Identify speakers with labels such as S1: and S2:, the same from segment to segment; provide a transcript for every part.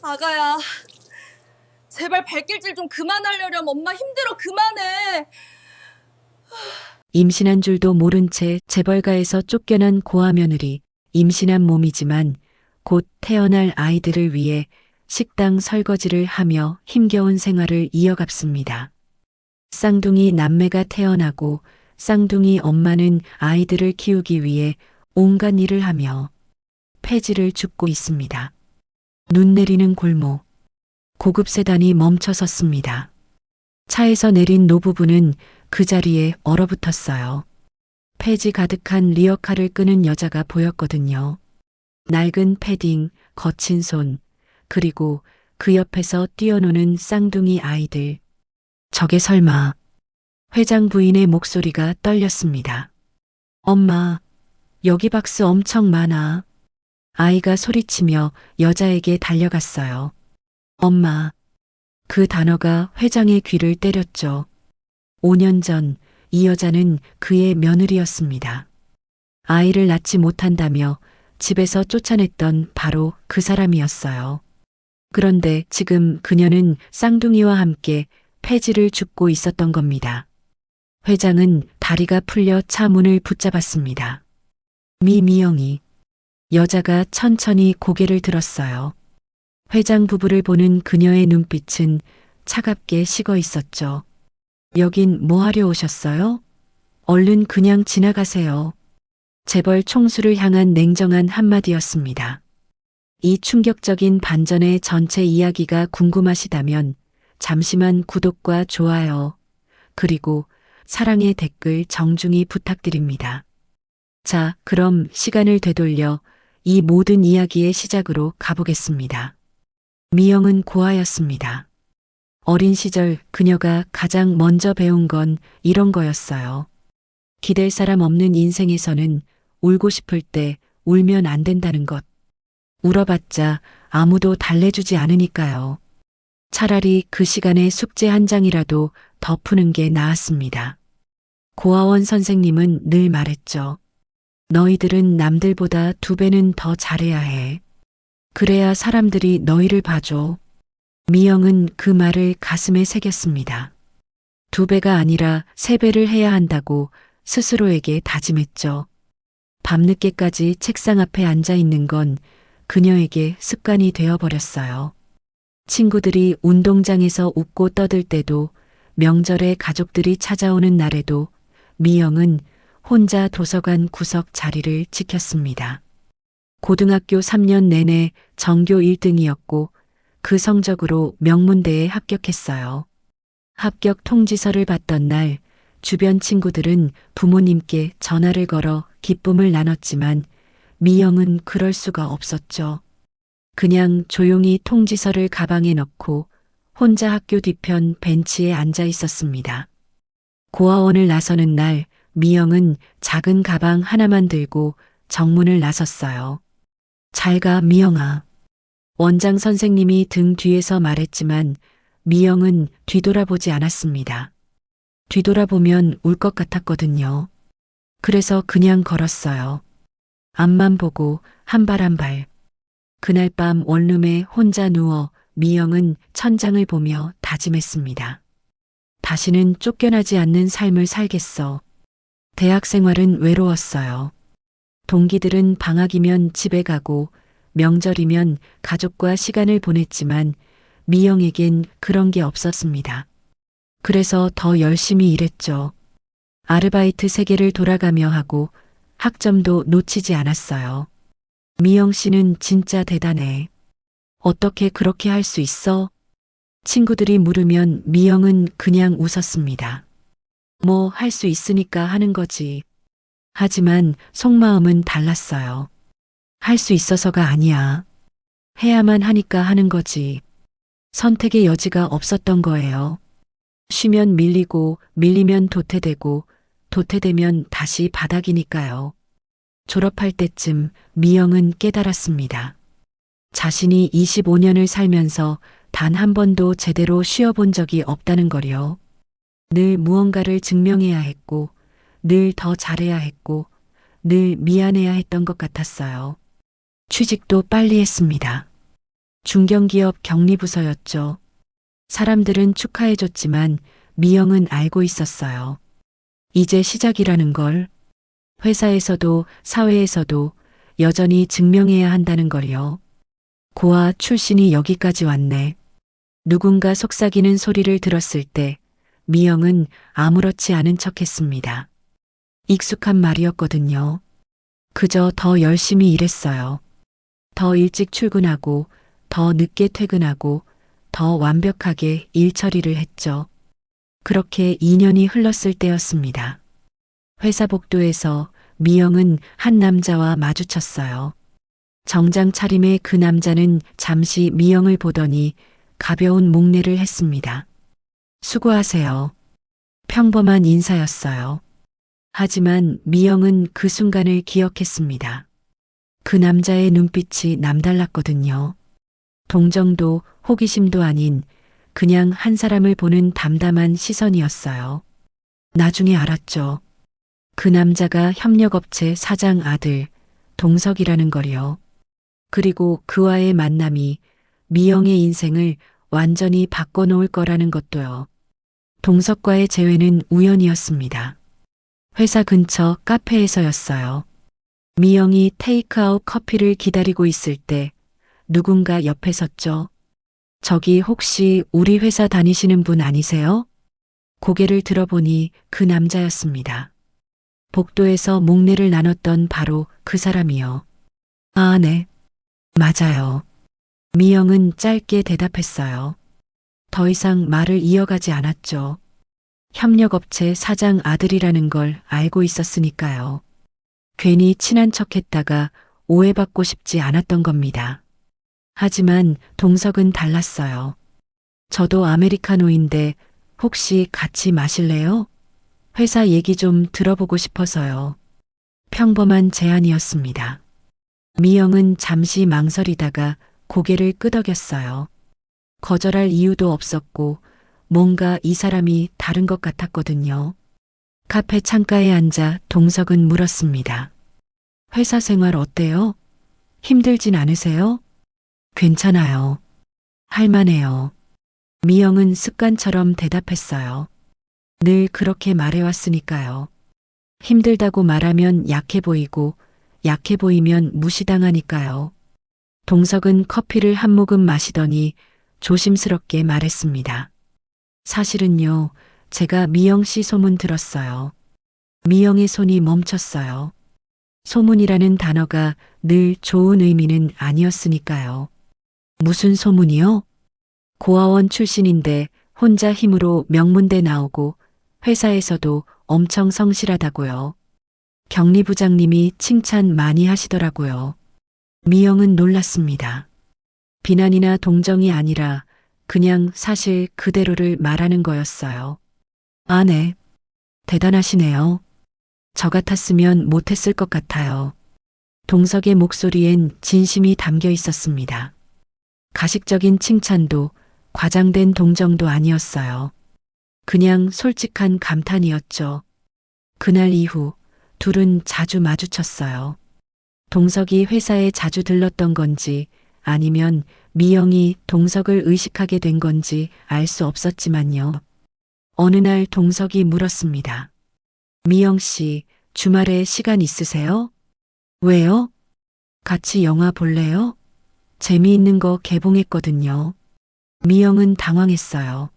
S1: 아가야, 제발 발길질 좀 그만하려렴. 엄마 힘들어. 그만해.
S2: 임신한 줄도 모른 채 재벌가에서 쫓겨난 고아 며느리, 임신한 몸이지만 곧 태어날 아이들을 위해 식당 설거지를 하며 힘겨운 생활을 이어갔습니다. 쌍둥이 남매가 태어나고 쌍둥이 엄마는 아이들을 키우기 위해 온갖 일을 하며 폐지를 줍고 있습니다. 눈 내리는 골목, 고급 세단이 멈춰 섰습니다. 차에서 내린 노부부는 그 자리에 얼어붙었어요. 폐지 가득한 리어카를 끄는 여자가 보였거든요. 낡은 패딩, 거친 손, 그리고 그 옆에서 뛰어노는 쌍둥이 아이들. 저게 설마. 회장 부인의 목소리가 떨렸습니다. 엄마, 여기 박스 엄청 많아. 아이가 소리치며 여자에게 달려갔어요. 엄마. 그 단어가 회장의 귀를 때렸죠. 5년 전 이 여자는 그의 며느리였습니다. 아이를 낳지 못한다며 집에서 쫓아냈던 바로 그 사람이었어요. 그런데 지금 그녀는 쌍둥이와 함께 폐지를 줍고 있었던 겁니다. 회장은 다리가 풀려 차 문을 붙잡았습니다. 미영이. 여자가 천천히 고개를 들었어요. 회장 부부를 보는 그녀의 눈빛은 차갑게 식어 있었죠. 여긴 뭐 하려 오셨어요? 얼른 그냥 지나가세요. 재벌 총수를 향한 냉정한 한마디였습니다. 이 충격적인 반전의 전체 이야기가 궁금하시다면 잠시만 구독과 좋아요, 그리고 사랑의 댓글 정중히 부탁드립니다. 자, 그럼 시간을 되돌려 이 모든 이야기의 시작으로 가보겠습니다. 미영은 고아였습니다. 어린 시절 그녀가 가장 먼저 배운 건 이런 거였어요. 기댈 사람 없는 인생에서는 울고 싶을 때 울면 안 된다는 것. 울어봤자 아무도 달래주지 않으니까요. 차라리 그 시간에 숙제 한 장이라도 더 푸는 게 나았습니다. 고아원 선생님은 늘 말했죠. 너희들은 남들보다 2배는 더 잘해야 해. 그래야 사람들이 너희를 봐줘. 미영은 그 말을 가슴에 새겼습니다. 2배가 아니라 3배를 해야 한다고 스스로에게 다짐했죠. 밤늦게까지 책상 앞에 앉아 있는 건 그녀에게 습관이 되어버렸어요. 친구들이 운동장에서 웃고 떠들 때도, 명절에 가족들이 찾아오는 날에도 미영은 혼자 도서관 구석 자리를 지켰습니다. 고등학교 3년 내내 전교 1등이었고 그 성적으로 명문대에 합격했어요. 합격 통지서를 받던 날 주변 친구들은 부모님께 전화를 걸어 기쁨을 나눴지만 미영은 그럴 수가 없었죠. 그냥 조용히 통지서를 가방에 넣고 혼자 학교 뒤편 벤치에 앉아 있었습니다. 고아원을 나서는 날 미영은 작은 가방 하나만 들고 정문을 나섰어요. 잘 가, 미영아. 원장 선생님이 등 뒤에서 말했지만 미영은 뒤돌아보지 않았습니다. 뒤돌아보면 울 것 같았거든요. 그래서 그냥 걸었어요. 앞만 보고 한 발 한 발. 그날 밤 원룸에 혼자 누워 미영은 천장을 보며 다짐했습니다. 다시는 쫓겨나지 않는 삶을 살겠어. 대학 생활은 외로웠어요. 동기들은 방학이면 집에 가고 명절이면 가족과 시간을 보냈지만 미영에겐 그런 게 없었습니다. 그래서 더 열심히 일했죠. 아르바이트 세계를 돌아가며 하고 학점도 놓치지 않았어요. 미영 씨는 진짜 대단해. 어떻게 그렇게 할 수 있어? 친구들이 물으면 미영은 그냥 웃었습니다. 뭐 할 수 있으니까 하는 거지. 하지만 속마음은 달랐어요. 할 수 있어서가 아니야. 해야만 하니까 하는 거지. 선택의 여지가 없었던 거예요. 쉬면 밀리고 밀리면 도태되고 도태되면 다시 바닥이니까요. 졸업할 때쯤 미영은 깨달았습니다. 자신이 25년을 살면서 단 한 번도 제대로 쉬어본 적이 없다는 거요. 늘 무언가를 증명해야 했고, 늘 더 잘해야 했고, 늘 미안해야 했던 것 같았어요. 취직도 빨리 했습니다. 중견기업 격리부서였죠. 사람들은 축하해줬지만 미영은 알고 있었어요. 이제 시작이라는 걸. 회사에서도 사회에서도 여전히 증명해야 한다는 걸요. 고아 출신이 여기까지 왔네. 누군가 속삭이는 소리를 들었을 때 미영은 아무렇지 않은 척했습니다. 익숙한 말이었거든요. 그저 더 열심히 일했어요. 더 일찍 출근하고 더 늦게 퇴근하고 더 완벽하게 일 처리를 했죠. 그렇게 2년이 흘렀을 때였습니다. 회사 복도에서 미영은 한 남자와 마주쳤어요. 정장 차림의 그 남자는 잠시 미영을 보더니 가벼운 목례를 했습니다. 수고하세요. 평범한 인사였어요. 하지만 미영은 그 순간을 기억했습니다. 그 남자의 눈빛이 남달랐거든요. 동정도 호기심도 아닌 그냥 한 사람을 보는 담담한 시선이었어요. 나중에 알았죠. 그 남자가 협력업체 사장 아들 동석이라는 걸요. 그리고 그와의 만남이 미영의 인생을 완전히 바꿔놓을 거라는 것도요. 동석과의 재회는 우연이었습니다. 회사 근처 카페에서였어요. 미영이 테이크아웃 커피를 기다리고 있을 때 누군가 옆에 섰죠. 저기 혹시 우리 회사 다니시는 분 아니세요? 고개를 들어보니 그 남자였습니다. 복도에서 목례를 나눴던 바로 그 사람이요. 아, 네. 맞아요. 미영은 짧게 대답했어요. 더 이상 말을 이어가지 않았죠. 협력업체 사장 아들이라는 걸 알고 있었으니까요. 괜히 친한 척했다가 오해받고 싶지 않았던 겁니다. 하지만 동석은 달랐어요. 저도 아메리카노인데 혹시 같이 마실래요? 회사 얘기 좀 들어보고 싶어서요. 평범한 제안이었습니다. 미영은 잠시 망설이다가 고개를 끄덕였어요. 거절할 이유도 없었고 뭔가 이 사람이 다른 것 같았거든요. 카페 창가에 앉아 동석은 물었습니다. 회사 생활 어때요? 힘들진 않으세요? 괜찮아요. 할만해요. 미영은 습관처럼 대답했어요. 늘 그렇게 말해왔으니까요. 힘들다고 말하면 약해 보이고 약해 보이면 무시당하니까요. 동석은 커피를 한 모금 마시더니 조심스럽게 말했습니다. 사실은요, 제가 미영 씨 소문 들었어요. 미영의 손이 멈췄어요. 소문이라는 단어가 늘 좋은 의미는 아니었으니까요. 무슨 소문이요? 고아원 출신인데 혼자 힘으로 명문대 나오고 회사에서도 엄청 성실하다고요. 격리부장님이 칭찬 많이 하시더라고요. 미영은 놀랐습니다. 비난이나 동정이 아니라 그냥 사실 그대로를 말하는 거였어요. 아, 네. 대단하시네요. 저 같았으면 못했을 것 같아요. 동석의 목소리엔 진심이 담겨 있었습니다. 가식적인 칭찬도 과장된 동정도 아니었어요. 그냥 솔직한 감탄이었죠. 그날 이후 둘은 자주 마주쳤어요. 동석이 회사에 자주 들렀던 건지 아니면 미영이 동석을 의식하게 된 건지 알 수 없었지만요. 어느 날 동석이 물었습니다. 미영 씨, 주말에 시간 있으세요? 왜요? 같이 영화 볼래요? 재미있는 거 개봉했거든요. 미영은 당황했어요.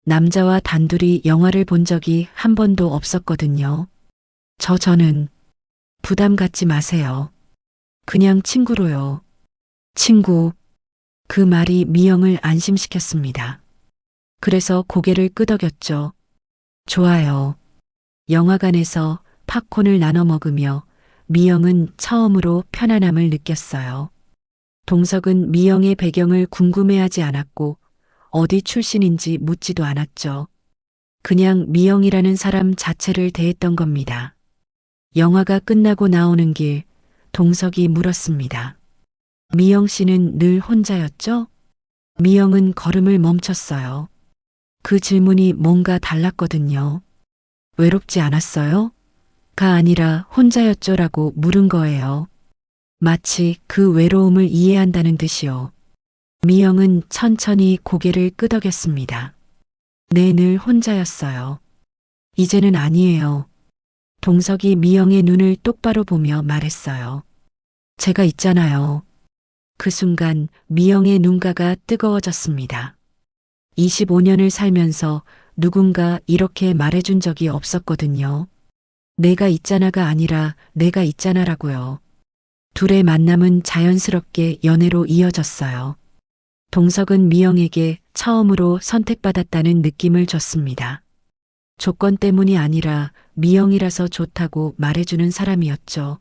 S2: 남자와 단둘이 영화를 본 적이 한 번도 없었거든요. 저는 부담 갖지 마세요. 그냥 친구로요. 친구. 그 말이 미영을 안심시켰습니다. 그래서 고개를 끄덕였죠. 좋아요. 영화관에서 팝콘을 나눠 먹으며 미영은 처음으로 편안함을 느꼈어요. 동석은 미영의 배경을 궁금해하지 않았고 어디 출신인지 묻지도 않았죠. 그냥 미영이라는 사람 자체를 대했던 겁니다. 영화가 끝나고 나오는 길, 동석이 물었습니다. 미영 씨는 늘 혼자였죠? 미영은 걸음을 멈췄어요. 그 질문이 뭔가 달랐거든요. 외롭지 않았어요? 가 아니라 혼자였죠라고 물은 거예요. 마치 그 외로움을 이해한다는 듯이요. 미영은 천천히 고개를 끄덕였습니다. 네, 늘 혼자였어요. 이제는 아니에요. 동석이 미영의 눈을 똑바로 보며 말했어요. 제가 있잖아요. 그 순간 미영의 눈가가 뜨거워졌습니다. 25년을 살면서 누군가 이렇게 말해준 적이 없었거든요. 내가 있잖아가 아니라 내가 있잖아라고요. 둘의 만남은 자연스럽게 연애로 이어졌어요. 동석은 미영에게 처음으로 선택받았다는 느낌을 줬습니다. 조건 때문이 아니라 미영이라서 좋다고 말해주는 사람이었죠.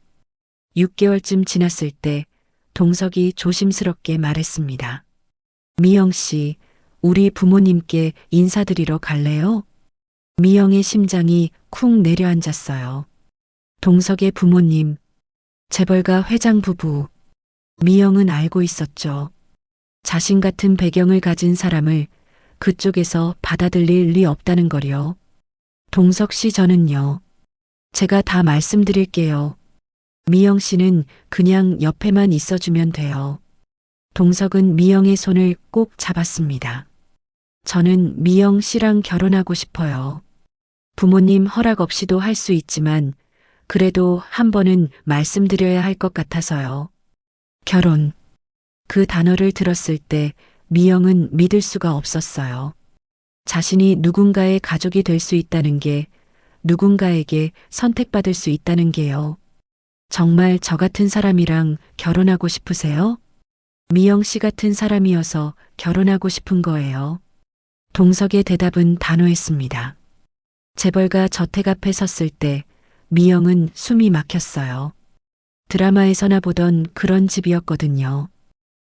S2: 6개월쯤 지났을 때 동석이 조심스럽게 말했습니다. 미영 씨, 우리 부모님께 인사드리러 갈래요? 미영의 심장이 쿵 내려앉았어요. 동석의 부모님, 재벌가 회장 부부. 미영은 알고 있었죠. 자신 같은 배경을 가진 사람을 그쪽에서 받아들일 리 없다는 걸요. 동석 씨, 저는요. 제가 다 말씀드릴게요. 미영 씨는 그냥 옆에만 있어주면 돼요. 동석은 미영의 손을 꼭 잡았습니다. 저는 미영 씨랑 결혼하고 싶어요. 부모님 허락 없이도 할 수 있지만 그래도 한 번은 말씀드려야 할 것 같아서요. 결혼. 그 단어를 들었을 때 미영은 믿을 수가 없었어요. 자신이 누군가의 가족이 될 수 있다는 게, 누군가에게 선택받을 수 있다는 게요. 정말 저 같은 사람이랑 결혼하고 싶으세요? 미영 씨 같은 사람이어서 결혼하고 싶은 거예요. 동석의 대답은 단호했습니다. 재벌가 저택 앞에 섰을 때 미영은 숨이 막혔어요. 드라마에서나 보던 그런 집이었거든요.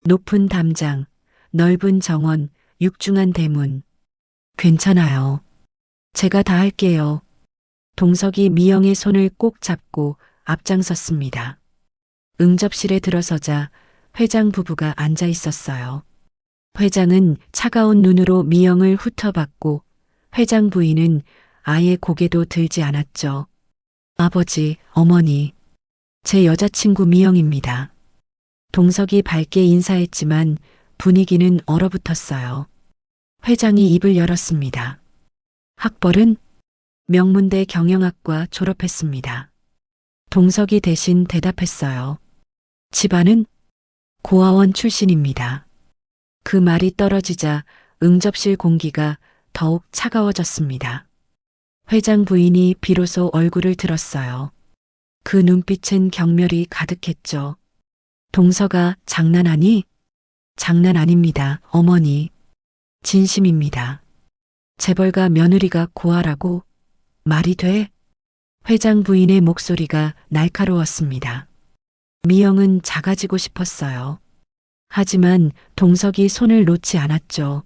S2: 높은 담장, 넓은 정원, 육중한 대문. 괜찮아요. 제가 다 할게요. 동석이 미영의 손을 꼭 잡고 앞장섰습니다. 응접실에 들어서자 회장 부부가 앉아 있었어요. 회장은 차가운 눈으로 미영을 훑어봤고 회장 부인은 아예 고개도 들지 않았죠. 아버지, 어머니, 제 여자친구 미영입니다. 동석이 밝게 인사했지만 분위기는 얼어붙었어요. 회장이 입을 열었습니다. 학벌은 명문대 경영학과 졸업했습니다. 동석이 대신 대답했어요. 집안은 고아원 출신입니다. 그 말이 떨어지자 응접실 공기가 더욱 차가워졌습니다. 회장 부인이 비로소 얼굴을 들었어요. 그 눈빛은 경멸이 가득했죠. 동석아, 장난하니? 장난 아닙니다, 어머니. 진심입니다. 재벌가 며느리가 고아라고? 말이 돼? 회장 부인의 목소리가 날카로웠습니다. 미영은 작아지고 싶었어요. 하지만 동석이 손을 놓지 않았죠.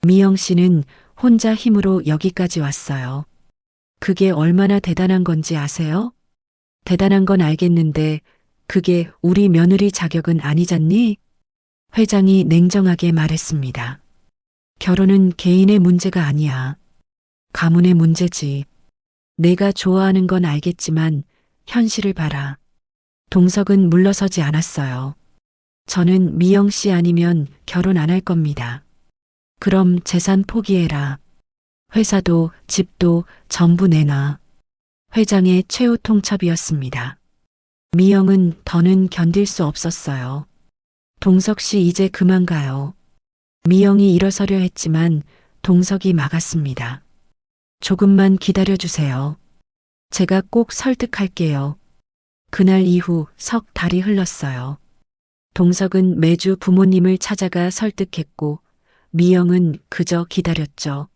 S2: 미영 씨는 혼자 힘으로 여기까지 왔어요. 그게 얼마나 대단한 건지 아세요? 대단한 건 알겠는데 그게 우리 며느리 자격은 아니잖니? 회장이 냉정하게 말했습니다. 결혼은 개인의 문제가 아니야. 가문의 문제지. 내가 좋아하는 건 알겠지만 현실을 봐라. 동석은 물러서지 않았어요. 저는 미영 씨 아니면 결혼 안 할 겁니다. 그럼 재산 포기해라. 회사도 집도 전부 내놔. 회장의 최후 통첩이었습니다. 미영은 더는 견딜 수 없었어요. 동석 씨, 이제 그만 가요. 미영이 일어서려 했지만 동석이 막았습니다. 조금만 기다려주세요. 제가 꼭 설득할게요. 그날 이후 석 달이 흘렀어요. 동석은 매주 부모님을 찾아가 설득했고 미영은 그저 기다렸죠.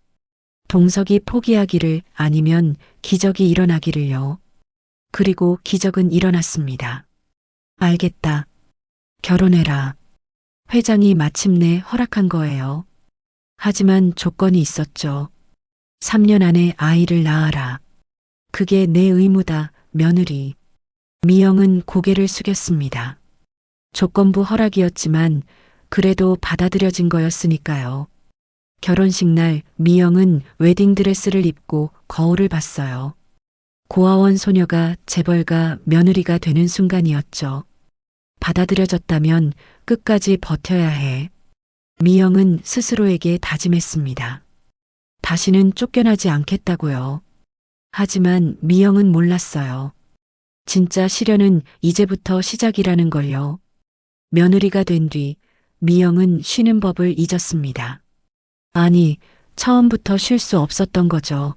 S2: 동석이 포기하기를, 아니면 기적이 일어나기를요. 그리고 기적은 일어났습니다. 알겠다. 결혼해라. 회장이 마침내 허락한 거예요. 하지만 조건이 있었죠. 3년 안에 아이를 낳아라. 그게 내 의무다, 며느리. 미영은 고개를 숙였습니다. 조건부 허락이었지만 그래도 받아들여진 거였으니까요. 결혼식 날 미영은 웨딩드레스를 입고 거울을 봤어요. 고아원 소녀가 재벌가 며느리가 되는 순간이었죠. 받아들여졌다면 끝까지 버텨야 해. 미영은 스스로에게 다짐했습니다. 다시는 쫓겨나지 않겠다고요. 하지만 미영은 몰랐어요. 진짜 시련은 이제부터 시작이라는 걸요. 며느리가 된 뒤 미영은 쉬는 법을 잊었습니다. 아니, 처음부터 쉴 수 없었던 거죠.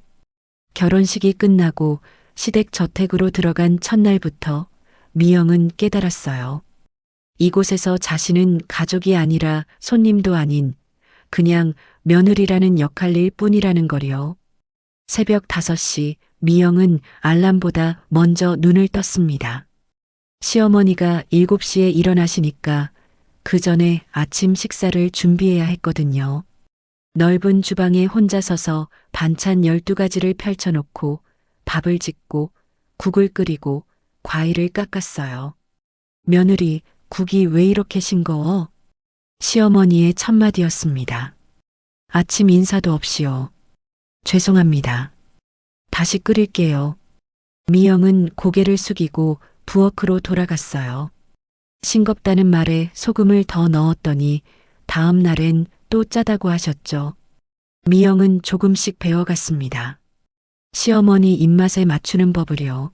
S2: 결혼식이 끝나고 시댁 저택으로 들어간 첫날부터 미영은 깨달았어요. 이곳에서 자신은 가족이 아니라 손님도 아닌 그냥 며느리라는 역할일 뿐이라는 거요. 새벽 5시 미영은 알람보다 먼저 눈을 떴습니다. 시어머니가 7시에 일어나시니까 그 전에 아침 식사를 준비해야 했거든요. 넓은 주방에 혼자 서서 반찬 12가지를 펼쳐놓고 밥을 짓고 국을 끓이고 과일을 깎았어요. 며느리, 국이 왜 이렇게 싱거워? 시어머니의 첫마디였습니다. 아침 인사도 없이요. 죄송합니다. 다시 끓일게요. 미영은 고개를 숙이고 부엌으로 돌아갔어요. 싱겁다는 말에 소금을 더 넣었더니 다음 날엔 또 짜다고 하셨죠. 미영은 조금씩 배워갔습니다. 시어머니 입맛에 맞추는 법을요.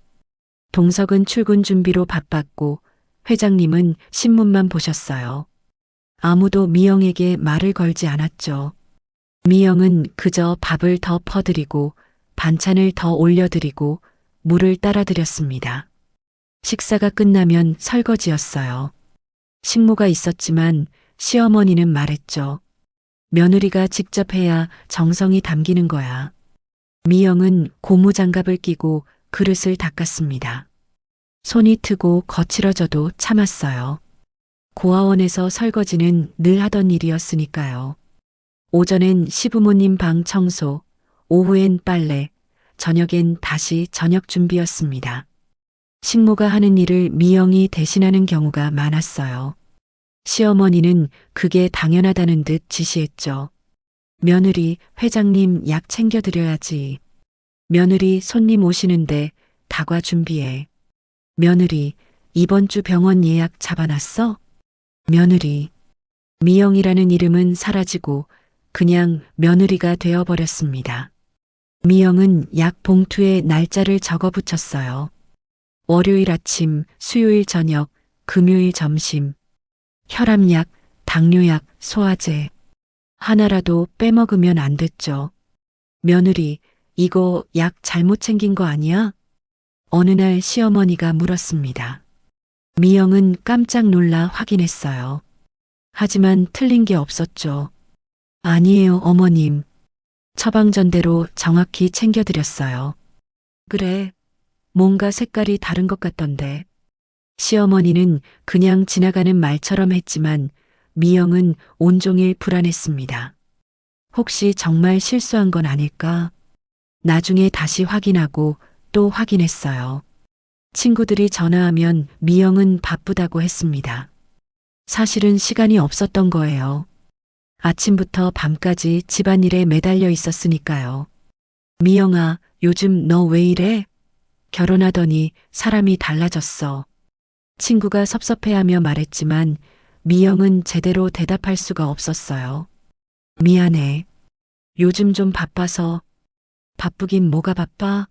S2: 동석은 출근 준비로 바빴고 회장님은 신문만 보셨어요. 아무도 미영에게 말을 걸지 않았죠. 미영은 그저 밥을 더 퍼드리고 반찬을 더 올려드리고 물을 따라드렸습니다. 식사가 끝나면 설거지였어요. 식모가 있었지만 시어머니는 말했죠. 며느리가 직접 해야 정성이 담기는 거야. 미영은 고무장갑을 끼고 그릇을 닦았습니다. 손이 트고 거칠어져도 참았어요. 고아원에서 설거지는 늘 하던 일이었으니까요. 오전엔 시부모님 방 청소, 오후엔 빨래, 저녁엔 다시 저녁 준비였습니다. 식모가 하는 일을 미영이 대신하는 경우가 많았어요. 시어머니는 그게 당연하다는 듯 지시했죠. 며느리, 회장님 약 챙겨드려야지. 며느리, 손님 오시는데 다과 준비해. 며느리, 이번 주 병원 예약 잡아놨어? 며느리. 미영이라는 이름은 사라지고 그냥 며느리가 되어버렸습니다. 미영은 약 봉투에 날짜를 적어 붙였어요. 월요일 아침, 수요일 저녁, 금요일 점심. 혈압약, 당뇨약, 소화제. 하나라도 빼먹으면 안 됐죠. 며느리, 이거 약 잘못 챙긴 거 아니야? 어느 날 시어머니가 물었습니다. 미영은 깜짝 놀라 확인했어요. 하지만 틀린 게 없었죠. 아니에요, 어머님. 처방전대로 정확히 챙겨드렸어요. 그래, 뭔가 색깔이 다른 것 같던데. 시어머니는 그냥 지나가는 말처럼 했지만 미영은 온종일 불안했습니다. 혹시 정말 실수한 건 아닐까? 나중에 다시 확인하고 또 확인했어요. 친구들이 전화하면 미영은 바쁘다고 했습니다. 사실은 시간이 없었던 거예요. 아침부터 밤까지 집안일에 매달려 있었으니까요. 미영아, 요즘 너 왜 이래? 결혼하더니 사람이 달라졌어. 친구가 섭섭해하며 말했지만 미영은 제대로 대답할 수가 없었어요. 미안해. 요즘 좀 바빠서. 바쁘긴 뭐가 바빠?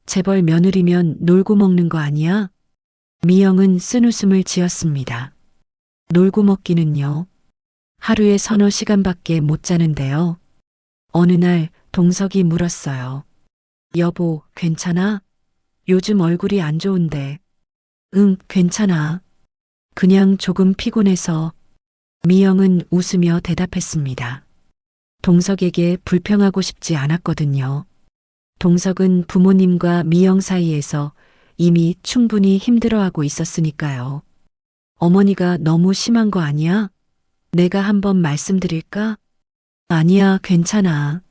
S2: 재벌 며느리면 놀고 먹는 거 아니야? 미영은 쓴웃음을 지었습니다. 놀고 먹기는요. 하루에 서너 시간밖에 못 자는데요. 어느 날 동석이 물었어요. 여보, 괜찮아? 요즘 얼굴이 안 좋은데. 응, 괜찮아. 그냥 조금 피곤해서. 미영은 웃으며 대답했습니다. 동석에게 불평하고 싶지 않았거든요. 동석은 부모님과 미영 사이에서 이미 충분히 힘들어하고 있었으니까요. 어머니가 너무 심한 거 아니야? 내가 한번 말씀드릴까? 아니야, 괜찮아.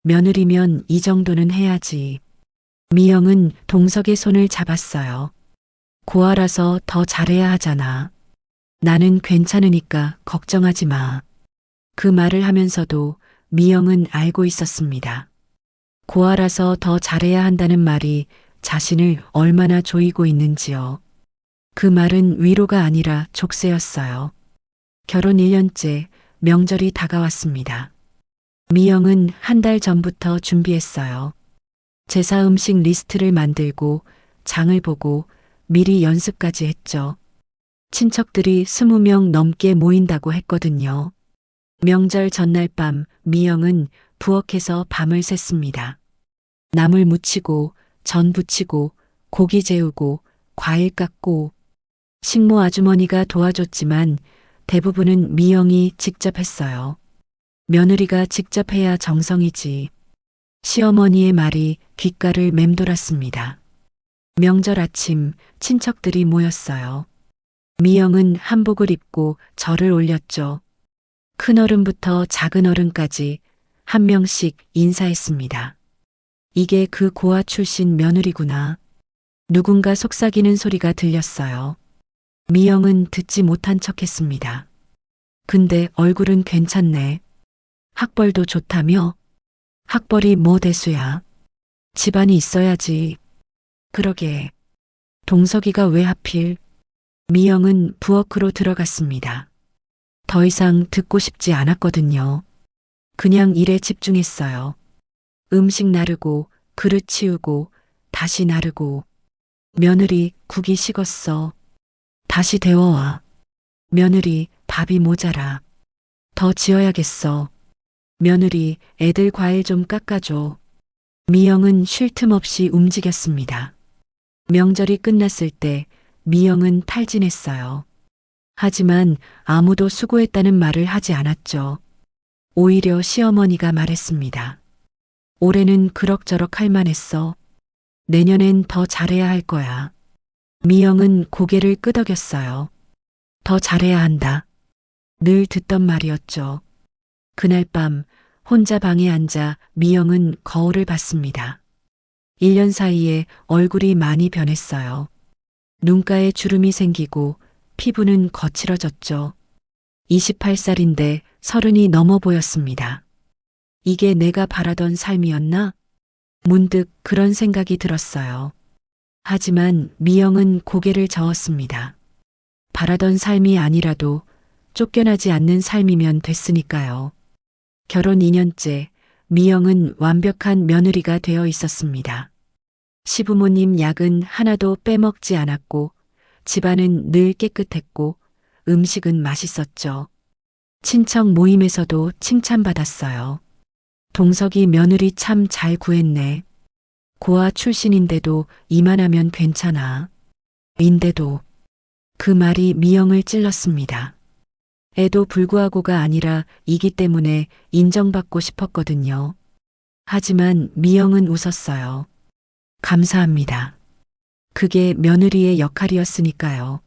S2: 며느리면 이 정도는 해야지. 미영은 동석의 손을 잡았어요. 고아라서 더 잘해야 하잖아. 나는 괜찮으니까 걱정하지 마. 그 말을 하면서도 미영은 알고 있었습니다. 고아라서 더 잘해야 한다는 말이 자신을 얼마나 조이고 있는지요. 그 말은 위로가 아니라 족쇄였어요. 결혼 1년째 명절이 다가왔습니다. 미영은 한 달 전부터 준비했어요. 제사 음식 리스트를 만들고 장을 보고 미리 연습까지 했죠. 친척들이 20명 넘게 모인다고 했거든요. 명절 전날 밤 미영은 부엌에서 밤을 샜습니다. 나물 무치고 전 부치고 고기 재우고 과일 깎고 식모 아주머니가 도와줬지만 대부분은 미영이 직접 했어요. 며느리가 직접 해야 정성이지. 시어머니의 말이 귓가를 맴돌았습니다. 명절 아침 친척들이 모였어요. 미영은 한복을 입고 절을 올렸죠. 큰어른부터 작은어른까지 한 명씩 인사했습니다. 이게 그 고아 출신 며느리구나. 누군가 속삭이는 소리가 들렸어요. 미영은 듣지 못한 척했습니다. 근데 얼굴은 괜찮네. 학벌도 좋다며? 학벌이 뭐 대수야? 집안이 있어야지. 그러게. 동석이가 왜 하필? 미영은 부엌으로 들어갔습니다. 더 이상 듣고 싶지 않았거든요. 그냥 일에 집중했어요. 음식 나르고 그릇 치우고 다시 나르고. 며느리 국이 식었어. 다시 데워와. 며느리 밥이 모자라. 더 지어야겠어. 며느리 애들 과일 좀 깎아줘. 미영은 쉴 틈 없이 움직였습니다. 명절이 끝났을 때 미영은 탈진했어요. 하지만 아무도 수고했다는 말을 하지 않았죠. 오히려 시어머니가 말했습니다. 올해는 그럭저럭 할 만했어. 내년엔 더 잘해야 할 거야. 미영은 고개를 끄덕였어요. 더 잘해야 한다. 늘 듣던 말이었죠. 그날 밤 혼자 방에 앉아 미영은 거울을 봤습니다. 1년 사이에 얼굴이 많이 변했어요. 눈가에 주름이 생기고 피부는 거칠어졌죠. 28살인데 30이 넘어 보였습니다. 이게 내가 바라던 삶이었나? 문득 그런 생각이 들었어요. 하지만 미영은 고개를 저었습니다. 바라던 삶이 아니라도 쫓겨나지 않는 삶이면 됐으니까요. 결혼 2년째 미영은 완벽한 며느리가 되어 있었습니다. 시부모님 약은 하나도 빼먹지 않았고 집안은 늘 깨끗했고 음식은 맛있었죠. 친척 모임에서도 칭찬받았어요. 동석이 며느리 참 잘 구했네. 고아 출신인데도 이만하면 괜찮아. 인데도 그 말이 미영을 찔렀습니다. 애도 불구하고가 아니라 이기 때문에 인정받고 싶었거든요. 하지만 미영은 웃었어요. 감사합니다. 그게 며느리의 역할이었으니까요.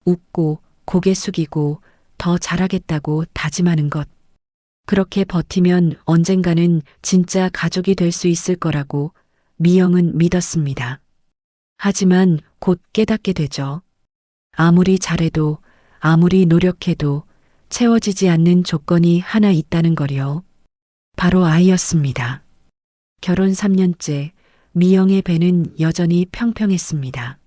S2: 웃고 고개 숙이고 더 잘하겠다고 다짐하는 것. 그렇게 버티면 언젠가는 진짜 가족이 될 수 있을 거라고 미영은 믿었습니다. 하지만 곧 깨닫게 되죠. 아무리 잘해도 아무리 노력해도 채워지지 않는 조건이 하나 있다는 거요. 바로 아이였습니다. 결혼 3년째 미영의 배는 여전히 평평했습니다.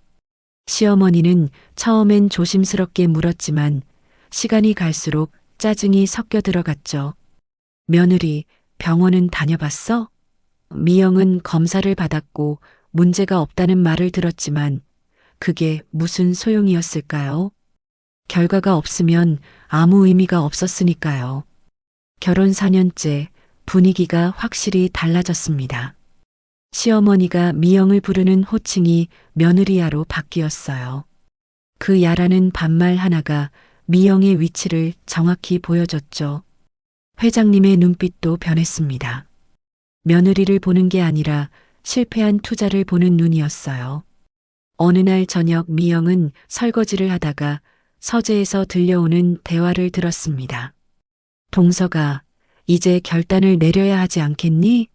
S2: 시어머니는 처음엔 조심스럽게 물었지만 시간이 갈수록 짜증이 섞여 들어갔죠. 며느리, 병원은 다녀봤어? 미영은 검사를 받았고 문제가 없다는 말을 들었지만 그게 무슨 소용이었을까요? 결과가 없으면 아무 의미가 없었으니까요. 결혼 4년째 분위기가 확실히 달라졌습니다. 시어머니가 미영을 부르는 호칭이 며느리야로 바뀌었어요. 그 야라는 반말 하나가 미영의 위치를 정확히 보여줬죠. 회장님의 눈빛도 변했습니다. 며느리를 보는 게 아니라 실패한 투자를 보는 눈이었어요. 어느 날 저녁 미영은 설거지를 하다가 서재에서 들려오는 대화를 들었습니다. 동서가 이제 결단을 내려야 하지 않겠니?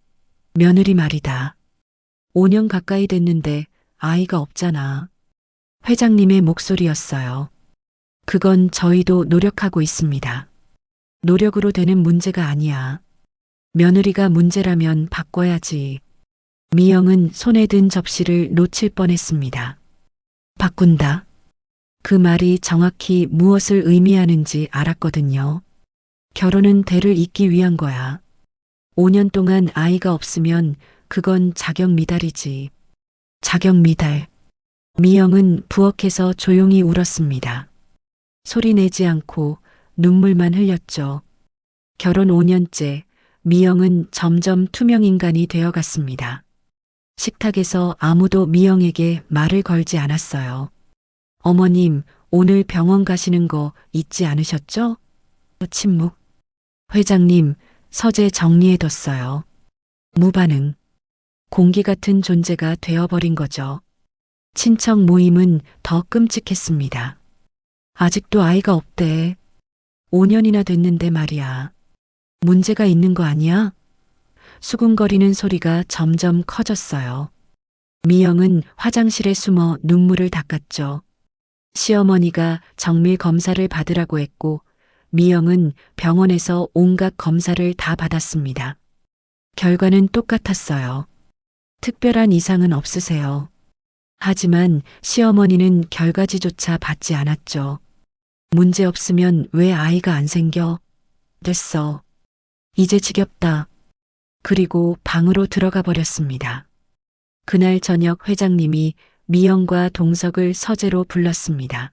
S2: 며느리 말이다. 5년 가까이 됐는데 아이가 없잖아. 회장님의 목소리였어요. 그건 저희도 노력하고 있습니다. 노력으로 되는 문제가 아니야. 며느리가 문제라면 바꿔야지. 미영은 손에 든 접시를 놓칠 뻔했습니다. 바꾼다. 그 말이 정확히 무엇을 의미하는지 알았거든요. 결혼은 대를 잇기 위한 거야. 5년 동안 아이가 없으면 그건 자격 미달이지. 자격 미달. 미영은 부엌에서 조용히 울었습니다. 소리 내지 않고 눈물만 흘렸죠. 결혼 5년째 미영은 점점 투명 인간이 되어갔습니다. 식탁에서 아무도 미영에게 말을 걸지 않았어요. 어머님, 오늘 병원 가시는 거 잊지 않으셨죠? 침묵. 회장님, 서재 정리해뒀어요. 무반응. 공기 같은 존재가 되어버린 거죠. 친척 모임은 더 끔찍했습니다. 아직도 아이가 없대. 5년이나 됐는데 말이야. 문제가 있는 거 아니야? 수군거리는 소리가 점점 커졌어요. 미영은 화장실에 숨어 눈물을 닦았죠. 시어머니가 정밀 검사를 받으라고 했고 미영은 병원에서 온갖 검사를 다 받았습니다. 결과는 똑같았어요. 특별한 이상은 없으세요. 하지만 시어머니는 결과지조차 받지 않았죠. 문제 없으면 왜 아이가 안 생겨? 됐어. 이제 지겹다. 그리고 방으로 들어가 버렸습니다. 그날 저녁 회장님이 미영과 동석을 서재로 불렀습니다.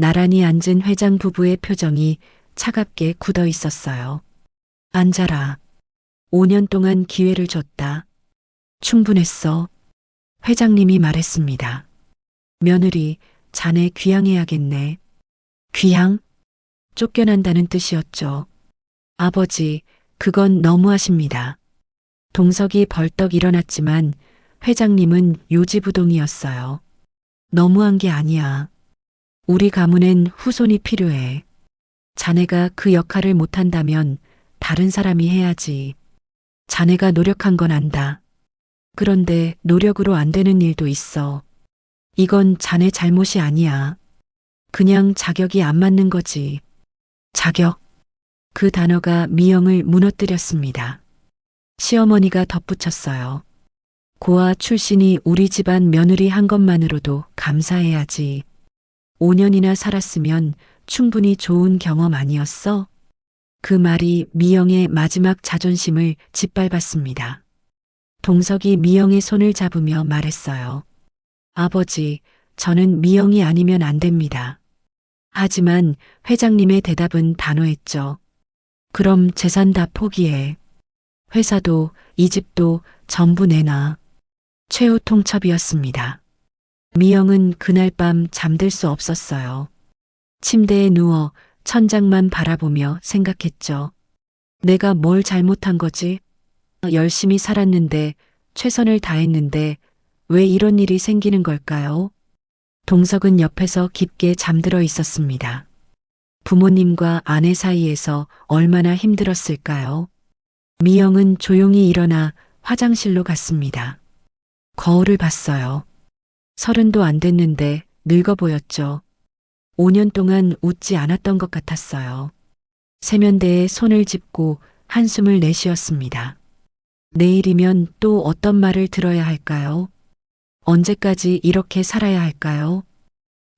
S2: 나란히 앉은 회장 부부의 표정이 차갑게 굳어 있었어요. 앉아라. 5년 동안 기회를 줬다. 충분했어. 회장님이 말했습니다. 며느리, 자네 귀향해야겠네. 귀향? 쫓겨난다는 뜻이었죠. 아버지, 그건 너무하십니다. 동석이 벌떡 일어났지만 회장님은 요지부동이었어요. 너무한 게 아니야. 우리 가문엔 후손이 필요해. 자네가 그 역할을 못한다면 다른 사람이 해야지. 자네가 노력한 건 안다. 그런데 노력으로 안 되는 일도 있어. 이건 자네 잘못이 아니야. 그냥 자격이 안 맞는 거지. 자격. 그 단어가 미영을 무너뜨렸습니다. 시어머니가 덧붙였어요. 고아 출신이 우리 집안 며느리 한 것만으로도 감사해야지. 5년이나 살았으면 충분히 좋은 경험 아니었어? 그 말이 미영의 마지막 자존심을 짓밟았습니다. 동석이 미영의 손을 잡으며 말했어요. 아버지, 저는 미영이 아니면 안 됩니다. 하지만 회장님의 대답은 단호했죠. 그럼 재산 다 포기해. 회사도 이 집도 전부 내놔. 최후 통첩이었습니다. 미영은 그날 밤 잠들 수 없었어요. 침대에 누워 천장만 바라보며 생각했죠. 내가 뭘 잘못한 거지? 열심히 살았는데, 최선을 다했는데, 왜 이런 일이 생기는 걸까요? 동석은 옆에서 깊게 잠들어 있었습니다. 부모님과 아내 사이에서 얼마나 힘들었을까요? 미영은 조용히 일어나 화장실로 갔습니다. 거울을 봤어요. 30도 안 됐는데 늙어 보였죠. 5년 동안 웃지 않았던 것 같았어요. 세면대에 손을 짚고 한숨을 내쉬었습니다. 내일이면 또 어떤 말을 들어야 할까요? 언제까지 이렇게 살아야 할까요?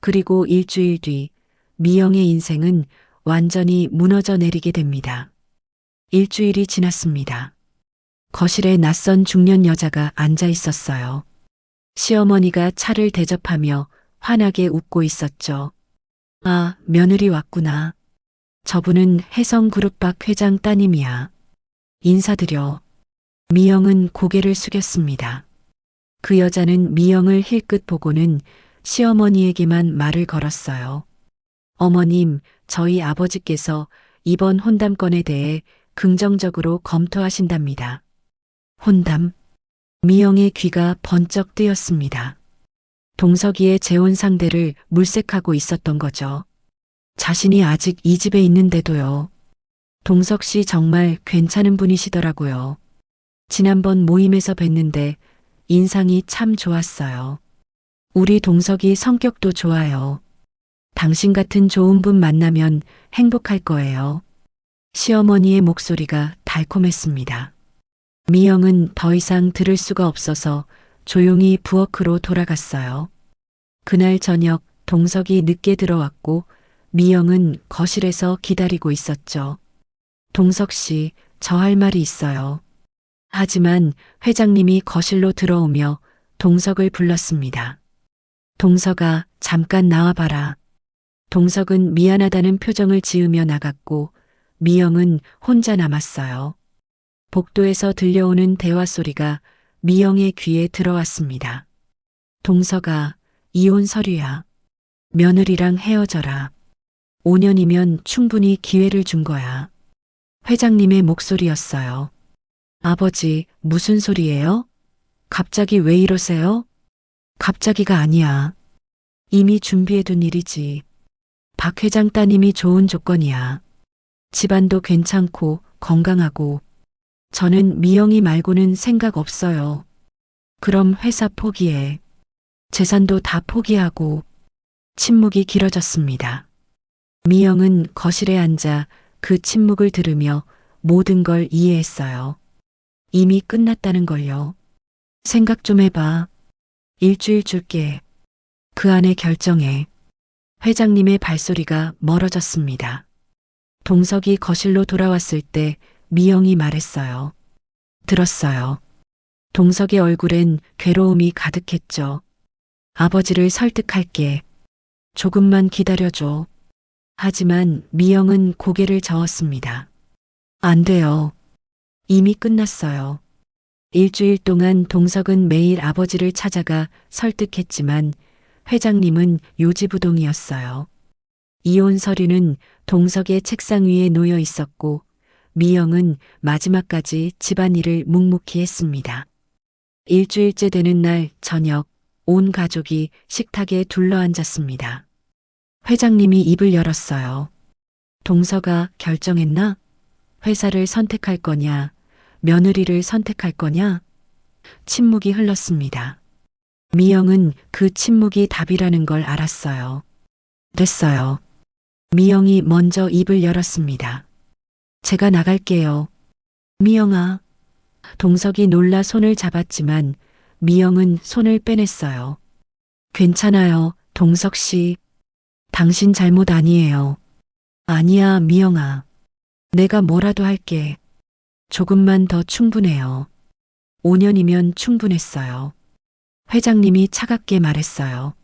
S2: 그리고 일주일 뒤 미영의 인생은 완전히 무너져 내리게 됩니다. 일주일이 지났습니다. 거실에 낯선 중년 여자가 앉아 있었어요. 시어머니가 차를 대접하며 환하게 웃고 있었죠. 아, 며느리 왔구나. 저분은 혜성그룹박 회장 따님이야. 인사드려. 미영은 고개를 숙였습니다. 그 여자는 미영을 힐끗 보고는 시어머니에게만 말을 걸었어요. 어머님, 저희 아버지께서 이번 혼담건에 대해 긍정적으로 검토하신답니다. 혼담. 미영의 귀가 번쩍 뜨였습니다. 동석이의 재혼 상대를 물색하고 있었던 거죠. 자신이 아직 이 집에 있는데도요. 동석 씨 정말 괜찮은 분이시더라고요. 지난번 모임에서 뵀는데 인상이 참 좋았어요. 우리 동석이 성격도 좋아요. 당신 같은 좋은 분 만나면 행복할 거예요. 시어머니의 목소리가 달콤했습니다. 미영은 더 이상 들을 수가 없어서 조용히 부엌으로 돌아갔어요. 그날 저녁 동석이 늦게 들어왔고 미영은 거실에서 기다리고 있었죠. 동석 씨, 저 할 말이 있어요. 하지만 회장님이 거실로 들어오며 동석을 불렀습니다. 동석아, 잠깐 나와봐라. 동석은 미안하다는 표정을 지으며 나갔고 미영은 혼자 남았어요. 복도에서 들려오는 대화 소리가 미영의 귀에 들어왔습니다. 동석아, 이혼 서류야. 며느리랑 헤어져라. 5년이면 충분히 기회를 준 거야. 회장님의 목소리였어요. 아버지, 무슨 소리예요? 갑자기 왜 이러세요? 갑자기가 아니야. 이미 준비해둔 일이지. 박 회장 따님이 좋은 조건이야. 집안도 괜찮고 건강하고. 저는 미영이 말고는 생각 없어요. 그럼 회사 포기해. 재산도 다 포기하고. 침묵이 길어졌습니다. 미영은 거실에 앉아 그 침묵을 들으며 모든 걸 이해했어요. 이미 끝났다는 걸요. 생각 좀 해봐. 일주일 줄게. 그 안에 결정해. 회장님의 발소리가 멀어졌습니다. 동석이 거실로 돌아왔을 때 미영이 말했어요. 들었어요. 동석의 얼굴엔 괴로움이 가득했죠. 아버지를 설득할게. 조금만 기다려줘. 하지만 미영은 고개를 저었습니다. 안 돼요. 이미 끝났어요. 일주일 동안 동석은 매일 아버지를 찾아가 설득했지만 회장님은 요지부동이었어요. 이혼 서류는 동석의 책상 위에 놓여 있었고 미영은 마지막까지 집안일을 묵묵히 했습니다. 일주일째 되는 날 저녁 온 가족이 식탁에 둘러앉았습니다. 회장님이 입을 열었어요. 동석아, 결정했나? 회사를 선택할 거냐? 며느리를 선택할 거냐? 침묵이 흘렀습니다. 미영은 그 침묵이 답이라는 걸 알았어요. 됐어요. 미영이 먼저 입을 열었습니다. 제가 나갈게요. 미영아. 동석이 놀라 손을 잡았지만 미영은 손을 빼냈어요. 괜찮아요, 동석 씨. 당신 잘못 아니에요. 아니야, 미영아. 내가 뭐라도 할게. 조금만 더 충분해요. 5년이면 충분했어요. 회장님이 차갑게 말했어요.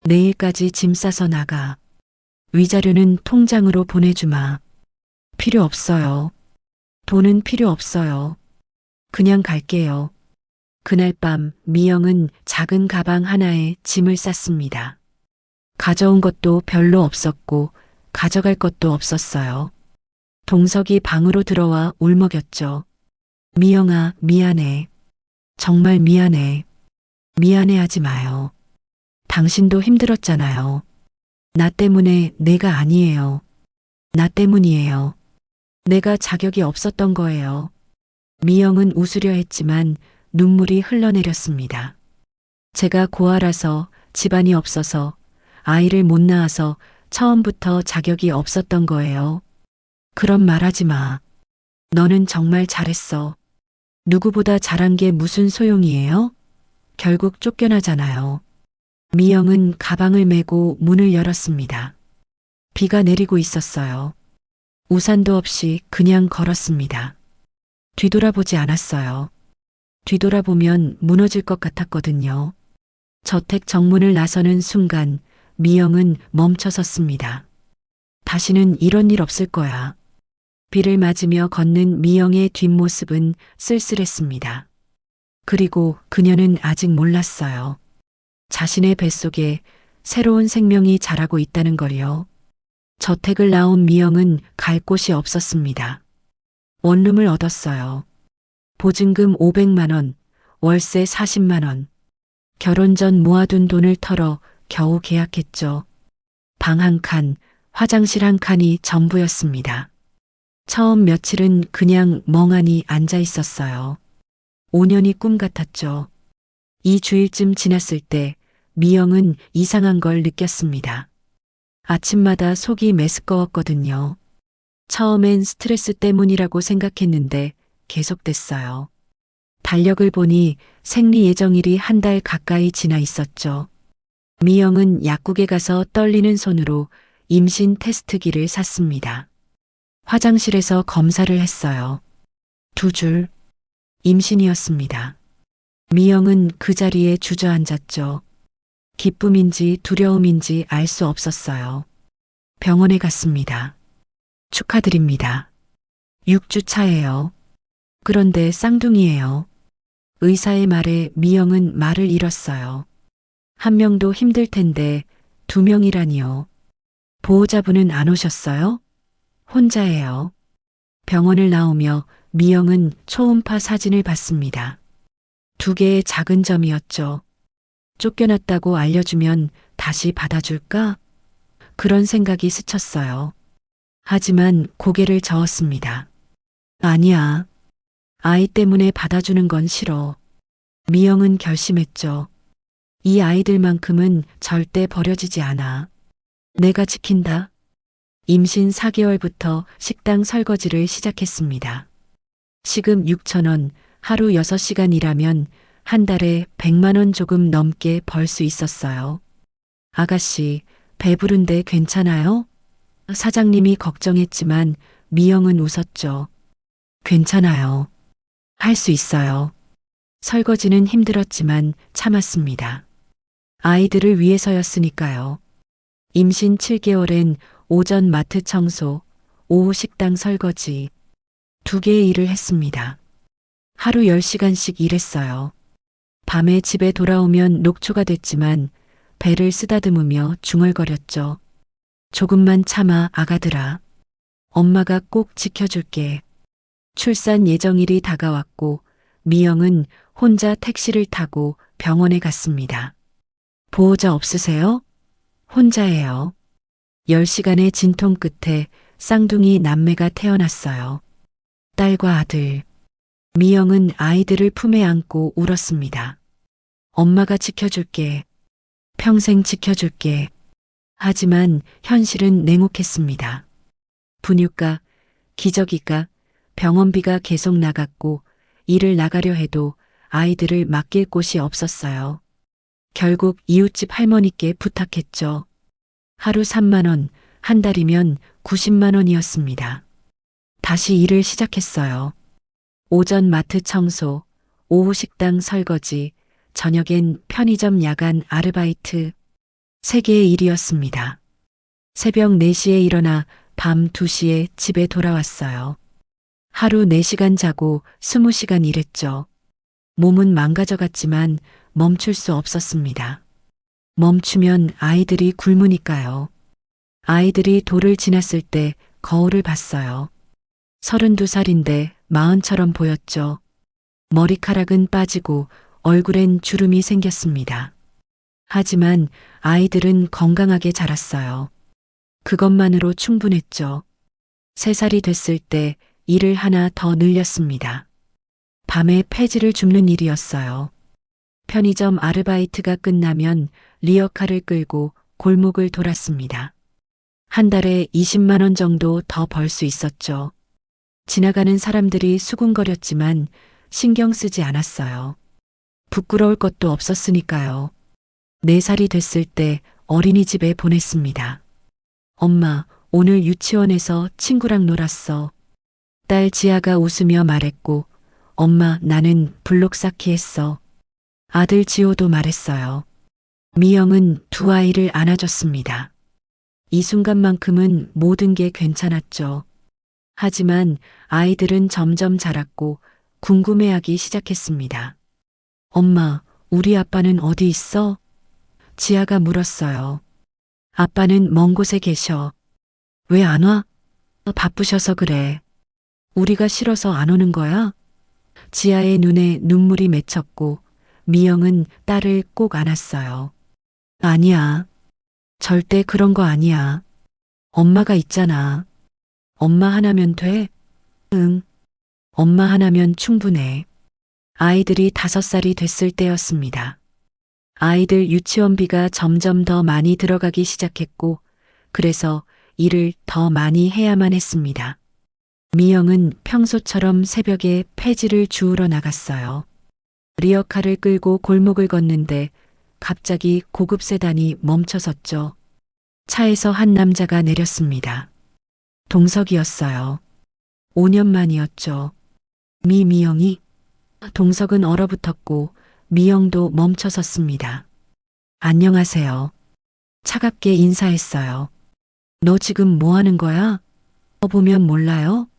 S2: 내일까지 짐 싸서 나가. 위자료는 통장으로 보내주마. 필요 없어요. 돈은 필요 없어요. 그냥 갈게요. 그날 밤 미영은 작은 가방 하나에 짐을 쌌습니다. 가져온 것도 별로 없었고 가져갈 것도 없었어요. 동석이 방으로 들어와 울먹였죠. 미영아, 미안해. 정말 미안해. 미안해하지 마요. 당신도 힘들었잖아요. 나 때문에 내가 아니에요. 나 때문이에요. 내가 자격이 없었던 거예요. 미영은 웃으려 했지만 눈물이 흘러내렸습니다. 제가 고아라서 집안이 없어서 아이를 못 낳아서 처음부터 자격이 없었던 거예요. 그런 말 하지 마. 너는 정말 잘했어. 누구보다 잘한 게 무슨 소용이에요? 결국 쫓겨나잖아요. 미영은 가방을 메고 문을 열었습니다. 비가 내리고 있었어요. 우산도 없이 그냥 걸었습니다. 뒤돌아보지 않았어요. 뒤돌아보면 무너질 것 같았거든요. 저택 정문을 나서는 순간 미영은 멈춰섰습니다. 다시는 이런 일 없을 거야. 비를 맞으며 걷는 미영의 뒷모습은 쓸쓸했습니다. 그리고 그녀는 아직 몰랐어요. 자신의 뱃속에 새로운 생명이 자라고 있다는 걸요. 저택을 나온 미영은 갈 곳이 없었습니다. 원룸을 얻었어요. 보증금 500만 원, 월세 40만 원. 결혼 전 모아둔 돈을 털어 겨우 계약했죠. 방 한 칸, 화장실 한 칸이 전부였습니다. 처음 며칠은 그냥 멍하니 앉아 있었어요. 5년이 꿈 같았죠. 2주일쯤 지났을 때 미영은 이상한 걸 느꼈습니다. 아침마다 속이 메스꺼웠거든요. 처음엔 스트레스 때문이라고 생각했는데 계속됐어요. 달력을 보니 생리 예정일이 한 달 가까이 지나 있었죠. 미영은 약국에 가서 떨리는 손으로 임신 테스트기를 샀습니다. 화장실에서 검사를 했어요. 2줄. 임신이었습니다. 미영은 그 자리에 주저앉았죠. 기쁨인지 두려움인지 알 수 없었어요. 병원에 갔습니다. 축하드립니다. 6주 차예요. 그런데 쌍둥이예요. 의사의 말에 미영은 말을 잃었어요. 한 명도 힘들 텐데 2명이라니요. 보호자분은 안 오셨어요? 혼자예요. 병원을 나오며 미영은 초음파 사진을 봤습니다. 2개의 작은 점이었죠. 쫓겨났다고 알려주면 다시 받아줄까? 그런 생각이 스쳤어요. 하지만 고개를 저었습니다. 아니야. 아이 때문에 받아주는 건 싫어. 미영은 결심했죠. 이 아이들만큼은 절대 버려지지 않아. 내가 지킨다. 임신 4개월부터 식당 설거지를 시작했습니다. 시급 6,000원, 하루 6시간 일하면 한 달에 100만 원 조금 넘게 벌 수 있었어요. 아가씨, 배부른데 괜찮아요? 사장님이 걱정했지만 미영은 웃었죠. 괜찮아요. 할 수 있어요. 설거지는 힘들었지만 참았습니다. 아이들을 위해서였으니까요. 임신 7개월엔 오전 마트 청소, 오후 식당 설거지, 2개의 일을 했습니다. 하루 10시간씩 일했어요. 밤에 집에 돌아오면 녹초가 됐지만 배를 쓰다듬으며 중얼거렸죠. 조금만 참아 아가들아. 엄마가 꼭 지켜줄게. 출산 예정일이 다가왔고 미영은 혼자 택시를 타고 병원에 갔습니다. 보호자 없으세요? 혼자예요. 10시간의 진통 끝에 쌍둥이 남매가 태어났어요. 딸과 아들. 미영은 아이들을 품에 안고 울었습니다. 엄마가 지켜줄게. 평생 지켜줄게. 하지만 현실은 냉혹했습니다. 분유가, 기저귀가, 병원비가 계속 나갔고 일을 나가려 해도 아이들을 맡길 곳이 없었어요. 결국 이웃집 할머니께 부탁했죠. 하루 3만 원, 한 달이면 90만 원이었습니다. 다시 일을 시작했어요. 오전 마트 청소, 오후 식당 설거지, 저녁엔 편의점 야간 아르바이트. 3개의 일이었습니다. 새벽 4시에 일어나 밤 2시에 집에 돌아왔어요. 하루 4시간 자고 20시간 일했죠. 몸은 망가져갔지만 멈출 수 없었습니다. 멈추면 아이들이 굶으니까요. 아이들이 돌을 지났을 때 거울을 봤어요. 32살인데 40처럼 보였죠. 머리카락은 빠지고 얼굴엔 주름이 생겼습니다. 하지만 아이들은 건강하게 자랐어요. 그것만으로 충분했죠. 3살이 됐을 때 일을 하나 더 늘렸습니다. 밤에 폐지를 줍는 일이었어요. 편의점 아르바이트가 끝나면 리어카를 끌고 골목을 돌았습니다. 한 달에 20만 원 정도 더 벌 수 있었죠. 지나가는 사람들이 수군거렸지만 신경 쓰지 않았어요. 부끄러울 것도 없었으니까요. 4살이 됐을 때 어린이집에 보냈습니다. 엄마, 오늘 유치원에서 친구랑 놀았어. 딸 지아가 웃으며 말했고, 엄마, 나는 블록 쌓기 했어. 아들 지호도 말했어요. 미영은 2 아이를 안아줬습니다. 이 순간만큼은 모든 게 괜찮았죠. 하지만 아이들은 점점 자랐고 궁금해하기 시작했습니다. 엄마, 우리 아빠는 어디 있어? 지아가 물었어요. 아빠는 먼 곳에 계셔. 왜 안 와? 바쁘셔서 그래. 우리가 싫어서 안 오는 거야? 지아의 눈에 눈물이 맺혔고 미영은 딸을 꼭 안았어요. 아니야. 절대 그런 거 아니야. 엄마가 있잖아. 엄마 하나면 돼? 응. 엄마 하나면 충분해. 아이들이 5살이 됐을 때였습니다. 아이들 유치원비가 점점 더 많이 들어가기 시작했고, 그래서 일을 더 많이 해야만 했습니다. 미영은 평소처럼 새벽에 폐지를 주우러 나갔어요. 리어카를 끌고 골목을 걷는데 갑자기 고급 세단이 멈춰섰죠. 차에서 한 남자가 내렸습니다. 동석이었어요. 5년 만이었죠. 미영이. 동석은 얼어붙었고 미영도 멈춰섰습니다. 안녕하세요. 차갑게 인사했어요. 너 지금 뭐 하는 거야? 보면 몰라요?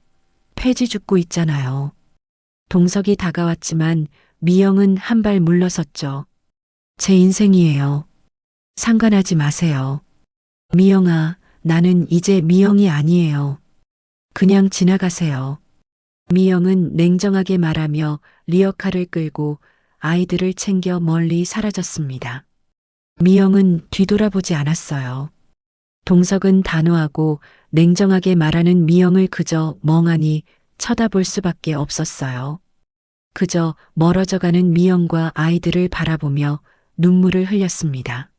S2: 폐지 죽고 있잖아요. 동석이 다가왔지만 미영은 한 발 물러섰죠. 제 인생이에요. 상관하지 마세요. 미영아, 나는 이제 미영이 아니에요. 그냥 지나가세요. 미영은 냉정하게 말하며 리어카를 끌고 아이들을 챙겨 멀리 사라졌습니다. 미영은 뒤돌아보지 않았어요. 동석은 단호하고 냉정하게 말하는 미영을 그저 멍하니 쳐다볼 수밖에 없었어요. 그저 멀어져가는 미영과 아이들을 바라보며 눈물을 흘렸습니다.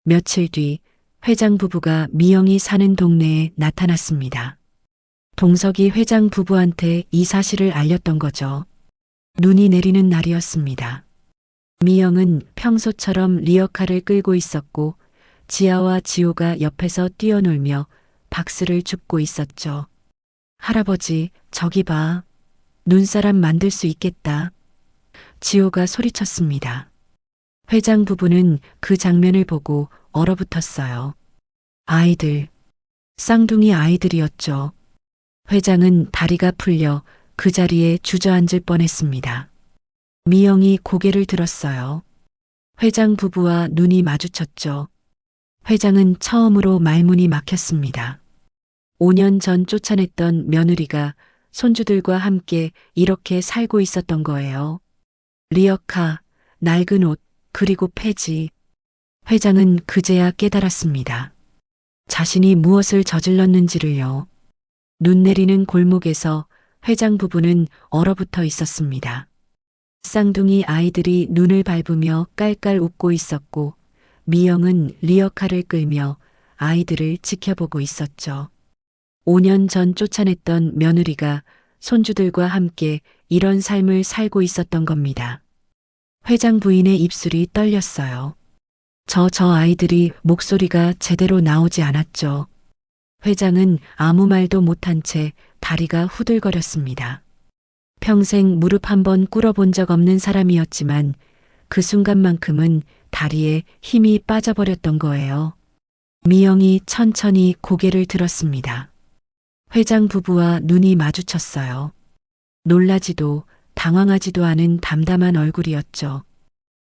S2: 며칠 뒤 회장 부부가 미영이 사는 동네에 나타났습니다. 동석이 회장 부부한테 이 사실을 알렸던 거죠. 눈이 내리는 날이었습니다. 미영은 평소처럼 리어카를 끌고 있었고 지아와 지호가 옆에서 뛰어놀며 박수를 줍고 있었죠. 할아버지, 저기 봐. 눈사람 만들 수 있겠다. 지호가 소리쳤습니다. 회장 부부는 그 장면을 보고 얼어붙었어요. 아이들, 쌍둥이 아이들이었죠. 회장은 다리가 풀려 그 자리에 주저앉을 뻔했습니다. 미영이 고개를 들었어요. 회장 부부와 눈이 마주쳤죠. 회장은 처음으로 말문이 막혔습니다. 5년 전 쫓아냈던 며느리가 손주들과 함께 이렇게 살고 있었던 거예요. 리어카, 낡은 옷, 그리고 폐지. 회장은 그제야 깨달았습니다. 자신이 무엇을 저질렀는지를요. 눈 내리는 골목에서 회장 부부는 얼어붙어 있었습니다. 쌍둥이 아이들이 눈을 밟으며 깔깔 웃고 있었고 미영은 리어카를 끌며 아이들을 지켜보고 있었죠. 5년 전 쫓아냈던 며느리가 손주들과 함께 이런 삶을 살고 있었던 겁니다. 회장 부인의 입술이 떨렸어요. 저 아이들이 목소리가 제대로 나오지 않았죠. 회장은 아무 말도 못한 채 다리가 후들거렸습니다. 평생 무릎 한번 꿇어본 적 없는 사람이었지만 그 순간만큼은 다리에 힘이 빠져버렸던 거예요. 미영이 천천히 고개를 들었습니다. 회장 부부와 눈이 마주쳤어요. 놀라지도 당황하지도 않은 담담한 얼굴이었죠.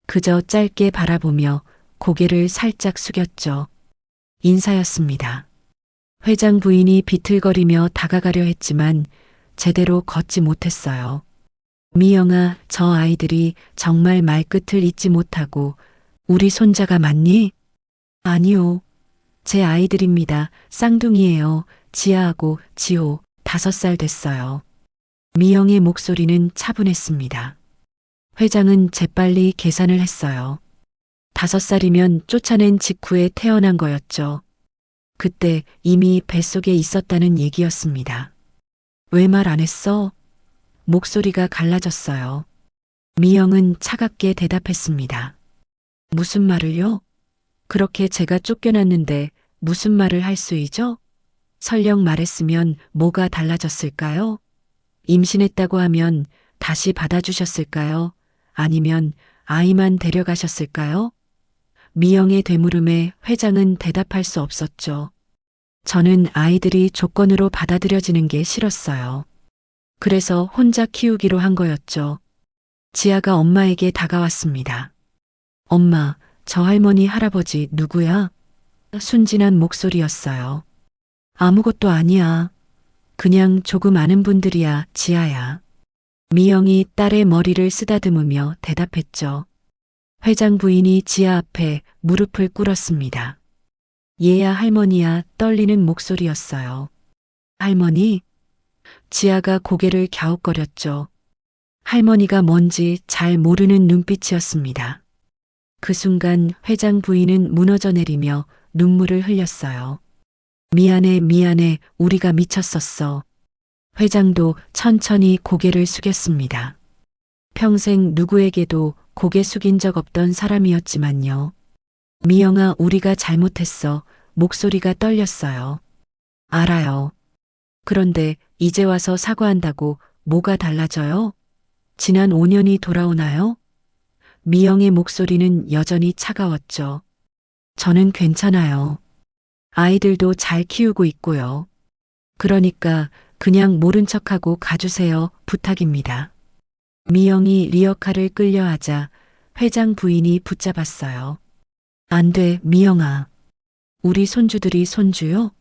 S2: 그저 짧게 바라보며 고개를 살짝 숙였죠. 인사였습니다. 회장 부인이 비틀거리며 다가가려 했지만 제대로 걷지 못했어요. 미영아, 저 아이들이 정말 말끝을 잇지 못하고 우리 손자가 맞니? 아니요. 제 아이들입니다. 쌍둥이에요. 지아하고 지호, 5살 됐어요. 미영의 목소리는 차분했습니다. 회장은 재빨리 계산을 했어요. 5살이면 쫓아낸 직후에 태어난 거였죠. 그때 이미 뱃속에 있었다는 얘기였습니다. 왜 말 안 했어? 목소리가 갈라졌어요. 미영은 차갑게 대답했습니다. 무슨 말을요? 그렇게 제가 쫓겨났는데 무슨 말을 할 수이죠? 설령 말했으면 뭐가 달라졌을까요? 임신했다고 하면 다시 받아주셨을까요? 아니면 아이만 데려가셨을까요? 미영의 되물음에 회장은 대답할 수 없었죠. 저는 아이들이 조건으로 받아들여지는 게 싫었어요. 그래서 혼자 키우기로 한 거였죠. 지아가 엄마에게 다가왔습니다. 엄마, 저 할머니 할아버지 누구야? 순진한 목소리였어요. 아무것도 아니야. 그냥 조금 아는 분들이야, 지아야. 미영이 딸의 머리를 쓰다듬으며 대답했죠. 회장 부인이 지아 앞에 무릎을 꿇었습니다. 얘야 할머니야 떨리는 목소리였어요. 할머니? 지아가 고개를 갸웃거렸죠. 할머니가 뭔지 잘 모르는 눈빛이었습니다. 그 순간 회장 부인은 무너져 내리며 눈물을 흘렸어요. 미안해, 미안해, 우리가 미쳤었어. 회장도 천천히 고개를 숙였습니다. 평생 누구에게도 고개 숙인 적 없던 사람이었지만요. 미영아, 우리가 잘못했어. 목소리가 떨렸어요. 알아요. 그런데 이제 와서 사과한다고 뭐가 달라져요? 지난 5년이 돌아오나요? 미영의 목소리는 여전히 차가웠죠. 저는 괜찮아요. 아이들도 잘 키우고 있고요. 그러니까 그냥 모른 척하고 가주세요. 부탁입니다. 미영이 리어카를 끌려하자 회장 부인이 붙잡았어요. 안 돼, 미영아. 우리 손주들이 손주요?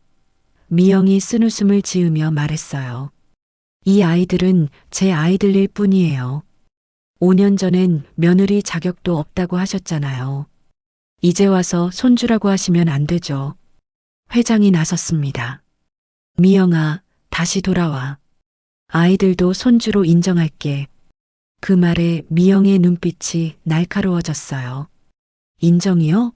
S2: 미영이 쓴웃음을 지으며 말했어요. 이 아이들은 제 아이들일 뿐이에요. 5년 전엔 며느리 자격도 없다고 하셨잖아요. 이제 와서 손주라고 하시면 안 되죠. 회장이 나섰습니다. 미영아, 다시 돌아와. 아이들도 손주로 인정할게. 그 말에 미영의 눈빛이 날카로워졌어요. 인정이요?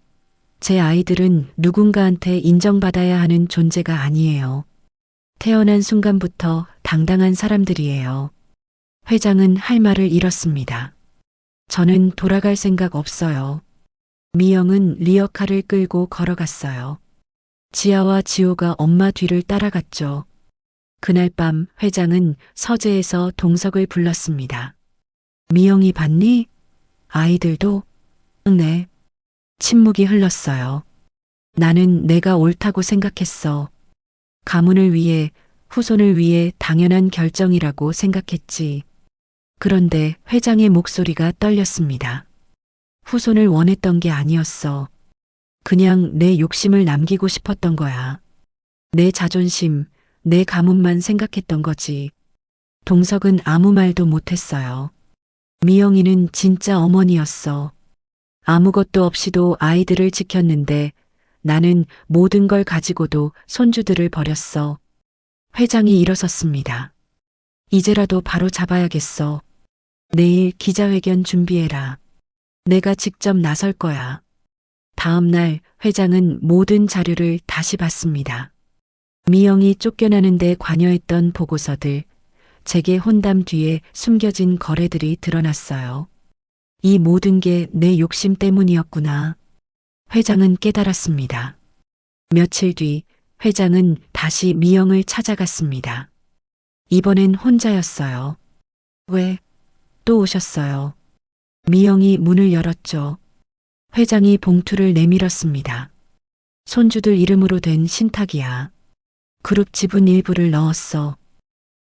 S2: 제 아이들은 누군가한테 인정받아야 하는 존재가 아니에요. 태어난 순간부터 당당한 사람들이에요. 회장은 할 말을 잃었습니다. 저는 돌아갈 생각 없어요. 미영은 리어카를 끌고 걸어갔어요. 지아와 지호가 엄마 뒤를 따라갔죠. 그날 밤 회장은 서재에서 동석을 불렀습니다. 미영이 봤니? 아이들도? 네. 침묵이 흘렀어요. 나는 내가 옳다고 생각했어. 가문을 위해, 후손을 위해 당연한 결정이라고 생각했지. 그런데 회장의 목소리가 떨렸습니다. 후손을 원했던 게 아니었어. 그냥 내 욕심을 남기고 싶었던 거야. 내 자존심, 내 가문만 생각했던 거지. 동석은 아무 말도 못했어요. 미영이는 진짜 어머니였어. 아무것도 없이도 아이들을 지켰는데 나는 모든 걸 가지고도 손주들을 버렸어. 회장이 일어섰습니다. 이제라도 바로 잡아야겠어. 내일 기자회견 준비해라. 내가 직접 나설 거야. 다음 날 회장은 모든 자료를 다시 봤습니다. 미영이 쫓겨나는데 관여했던 보고서들, 재계 혼담 뒤에 숨겨진 거래들이 드러났어요. 이 모든 게 내 욕심 때문이었구나. 회장은 깨달았습니다. 며칠 뒤 회장은 다시 미영을 찾아갔습니다. 이번엔 혼자였어요. 왜? 또 오셨어요. 미영이 문을 열었죠. 회장이 봉투를 내밀었습니다. 손주들 이름으로 된 신탁이야. 그룹 지분 일부를 넣었어.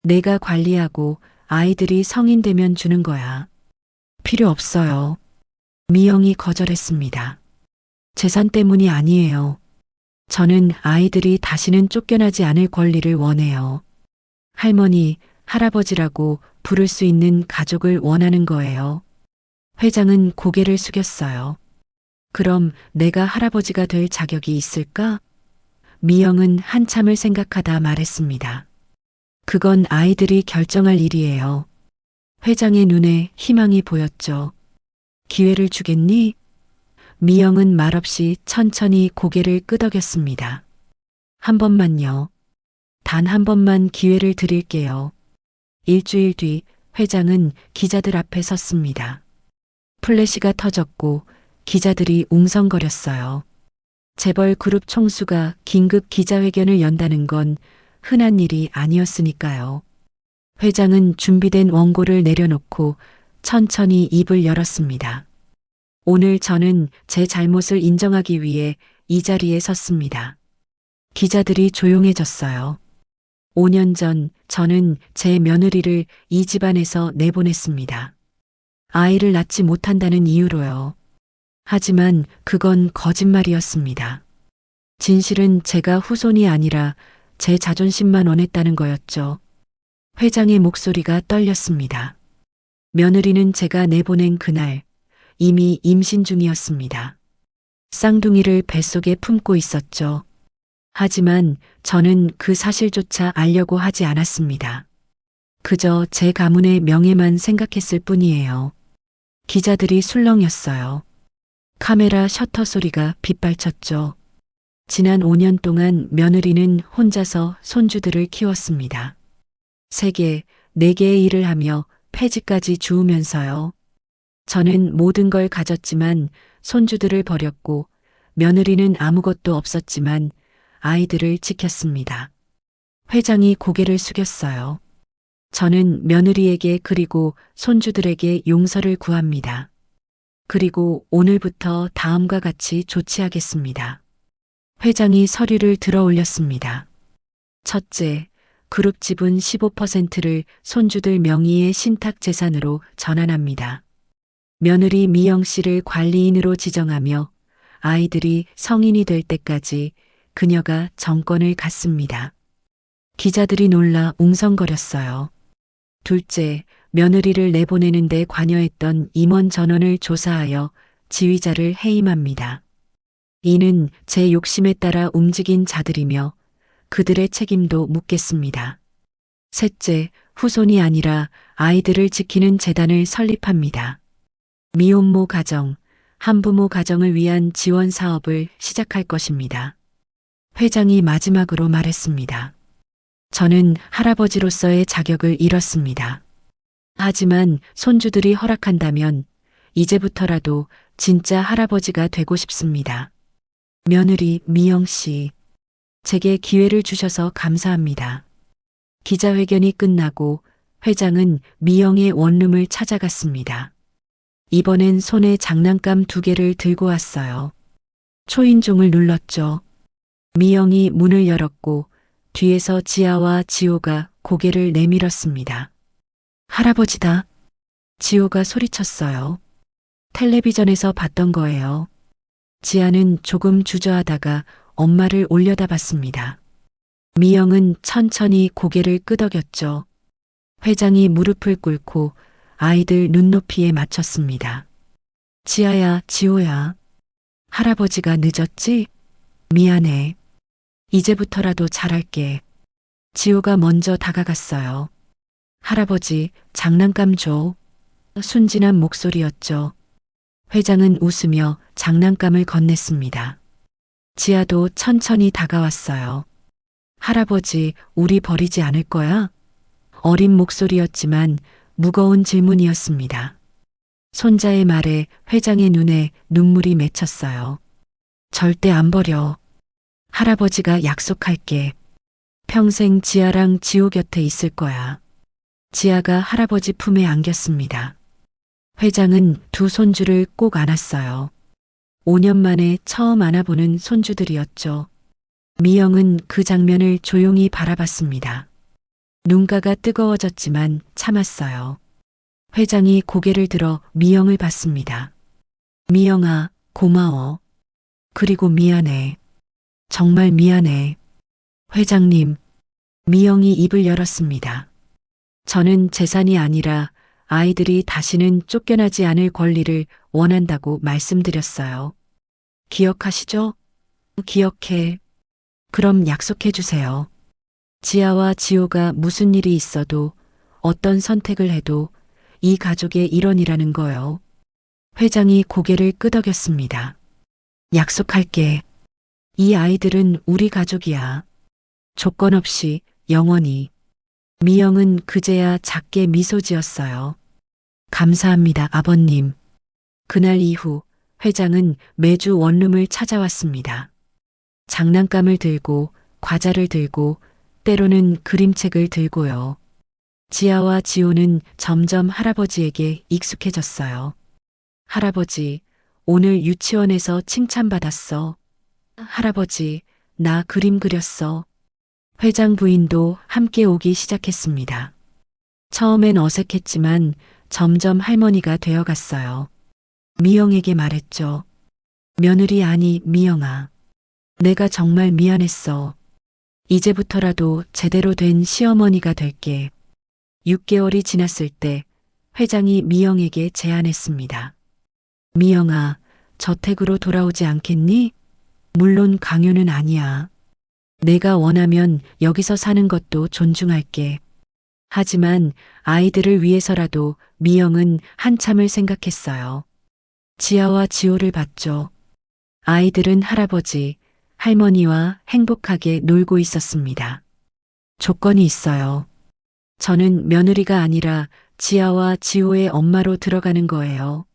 S2: 내가 관리하고 아이들이 성인 되면 주는 거야. 필요 없어요. 미영이 거절했습니다. 재산 때문이 아니에요. 저는 아이들이 다시는 쫓겨나지 않을 권리를 원해요. 할머니, 할아버지라고 부를 수 있는 가족을 원하는 거예요. 회장은 고개를 숙였어요. 그럼 내가 할아버지가 될 자격이 있을까? 미영은 한참을 생각하다 말했습니다. 그건 아이들이 결정할 일이에요. 회장의 눈에 희망이 보였죠. 기회를 주겠니? 미영은 말없이 천천히 고개를 끄덕였습니다. 한 번만요. 단 한 번만 기회를 드릴게요. 일주일 뒤 회장은 기자들 앞에 섰습니다. 플래시가 터졌고 기자들이 웅성거렸어요. 재벌 그룹 총수가 긴급 기자회견을 연다는 건 흔한 일이 아니었으니까요. 회장은 준비된 원고를 내려놓고 천천히 입을 열었습니다. 오늘 저는 제 잘못을 인정하기 위해 이 자리에 섰습니다. 기자들이 조용해졌어요. 5년 전 저는 제 며느리를 이 집안에서 내보냈습니다. 아이를 낳지 못한다는 이유로요. 하지만 그건 거짓말이었습니다. 진실은 제가 후손이 아니라 제 자존심만 원했다는 거였죠. 회장의 목소리가 떨렸습니다. 며느리는 제가 내보낸 그날 이미 임신 중이었습니다. 쌍둥이를 뱃속에 품고 있었죠. 하지만 저는 그 사실조차 알려고 하지 않았습니다. 그저 제 가문의 명예만 생각했을 뿐이에요. 기자들이 술렁였어요. 카메라 셔터 소리가 빗발쳤죠. 지난 5년 동안 며느리는 혼자서 손주들을 키웠습니다. 3개, 4개의 일을 하며 폐지까지 주우면서요. 저는 모든 걸 가졌지만 손주들을 버렸고 며느리는 아무것도 없었지만 아이들을 지켰습니다. 회장이 고개를 숙였어요. 저는 며느리에게 그리고 손주들에게 용서를 구합니다. 그리고 오늘부터 다음과 같이 조치하겠습니다. 회장이 서류를 들어 올렸습니다. 첫째, 그룹 지분 15%를 손주들 명의의 신탁 재산으로 전환합니다. 며느리 미영 씨를 관리인으로 지정하며 아이들이 성인이 될 때까지 그녀가 정권을 갖습니다. 기자들이 놀라 웅성거렸어요. 둘째, 며느리를 내보내는데 관여했던 임원 전원을 조사하여 지휘자를 해임합니다. 이는 제 욕심에 따라 움직인 자들이며 그들의 책임도 묻겠습니다. 셋째, 후손이 아니라 아이들을 지키는 재단을 설립합니다. 미혼모 가정, 한부모 가정을 위한 지원 사업을 시작할 것입니다. 회장이 마지막으로 말했습니다. 저는 할아버지로서의 자격을 잃었습니다. 하지만 손주들이 허락한다면 이제부터라도 진짜 할아버지가 되고 싶습니다. 며느리 미영 씨, 제게 기회를 주셔서 감사합니다. 기자회견이 끝나고 회장은 미영의 원룸을 찾아갔습니다. 이번엔 손에 장난감 2개를 들고 왔어요. 초인종을 눌렀죠. 미영이 문을 열었고 뒤에서 지아와 지호가 고개를 내밀었습니다. 할아버지다. 지호가 소리쳤어요. 텔레비전에서 봤던 거예요. 지아는 조금 주저하다가 엄마를 올려다봤습니다. 미영은 천천히 고개를 끄덕였죠. 회장이 무릎을 꿇고 아이들 눈높이에 맞췄습니다. 지아야, 지호야. 할아버지가 늦었지? 미안해. 이제부터라도 잘할게. 지호가 먼저 다가갔어요. 할아버지, 장난감 줘. 순진한 목소리였죠. 회장은 웃으며 장난감을 건넸습니다. 지아도 천천히 다가왔어요. 할아버지, 우리 버리지 않을 거야? 어린 목소리였지만 무거운 질문이었습니다. 손자의 말에 회장의 눈에 눈물이 맺혔어요. 절대 안 버려. 할아버지가 약속할게. 평생 지아랑 지호 곁에 있을 거야. 지아가 할아버지 품에 안겼습니다. 회장은 두 손주를 꼭 안았어요. 5년 만에 처음 안아보는 손주들이었죠. 미영은 그 장면을 조용히 바라봤습니다. 눈가가 뜨거워졌지만 참았어요. 회장이 고개를 들어 미영을 봤습니다. 미영아, 고마워. 그리고 미안해. 정말 미안해. 회장님, 미영이 입을 열었습니다. 저는 재산이 아니라 아이들이 다시는 쫓겨나지 않을 권리를 원한다고 말씀드렸어요. 기억하시죠? 기억해. 그럼 약속해 주세요. 지아와 지호가 무슨 일이 있어도 어떤 선택을 해도 이 가족의 일원이라는 거요. 회장이 고개를 끄덕였습니다. 약속할게. 이 아이들은 우리 가족이야. 조건 없이 영원히. 미영은 그제야 작게 미소 지었어요. 감사합니다, 아버님. 그날 이후 회장은 매주 원룸을 찾아왔습니다. 장난감을 들고 과자를 들고 때로는 그림책을 들고요. 지아와 지호는 점점 할아버지에게 익숙해졌어요. 할아버지, 오늘 유치원에서 칭찬받았어. 할아버지, 나 그림 그렸어. 회장 부인도 함께 오기 시작했습니다. 처음엔 어색했지만 점점 할머니가 되어갔어요. 미영에게 말했죠. 며느리 아니, 미영아. 내가 정말 미안했어. 이제부터라도 제대로 된 시어머니가 될게. 6개월이 지났을 때 회장이 미영에게 제안했습니다. 미영아, 저택으로 돌아오지 않겠니? 물론 강요는 아니야. 내가 원하면 여기서 사는 것도 존중할게. 하지만 아이들을 위해서라도 미영은 한참을 생각했어요. 지아와 지호를 봤죠. 아이들은 할아버지, 할머니와 행복하게 놀고 있었습니다. 조건이 있어요. 저는 며느리가 아니라 지아와 지호의 엄마로 들어가는 거예요.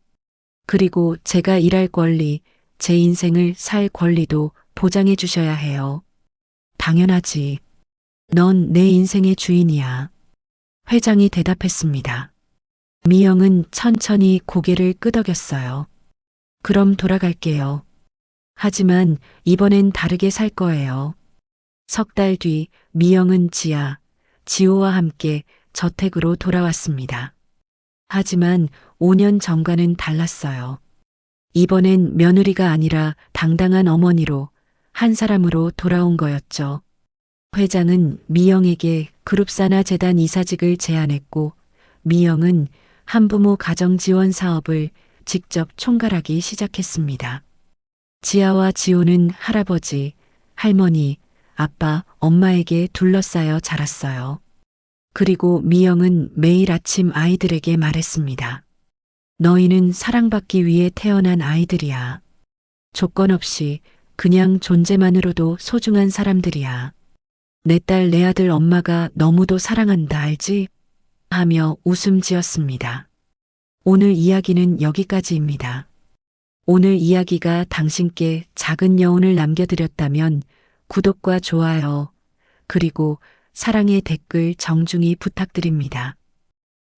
S2: 그리고 제가 일할 권리, 제 인생을 살 권리도 보장해 주셔야 해요. 당연하지. 넌 내 인생의 주인이야. 회장이 대답했습니다. 미영은 천천히 고개를 끄덕였어요. 그럼 돌아갈게요. 하지만 이번엔 다르게 살 거예요. 석 달 뒤 미영은 지호와 함께 저택으로 돌아왔습니다. 하지만 5년 전과는 달랐어요. 이번엔 며느리가 아니라 당당한 어머니로 한 사람으로 돌아온 거였죠. 회장은 미영에게 그룹사나 재단 이사직을 제안했고 미영은 한부모 가정 지원 사업을 직접 총괄하기 시작했습니다. 지아와 지호는 할아버지, 할머니, 아빠, 엄마에게 둘러싸여 자랐어요. 그리고 미영은 매일 아침 아이들에게 말했습니다. 너희는 사랑받기 위해 태어난 아이들이야. 조건 없이 그냥 존재만으로도 소중한 사람들이야. 내 딸, 내 아들 엄마가 너무도 사랑한다, 알지? 하며 웃음 지었습니다. 오늘 이야기는 여기까지입니다. 오늘 이야기가 당신께 작은 여운을 남겨드렸다면 구독과 좋아요, 그리고 사랑의 댓글 정중히 부탁드립니다.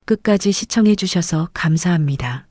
S2: 끝까지 시청해 주셔서 감사합니다.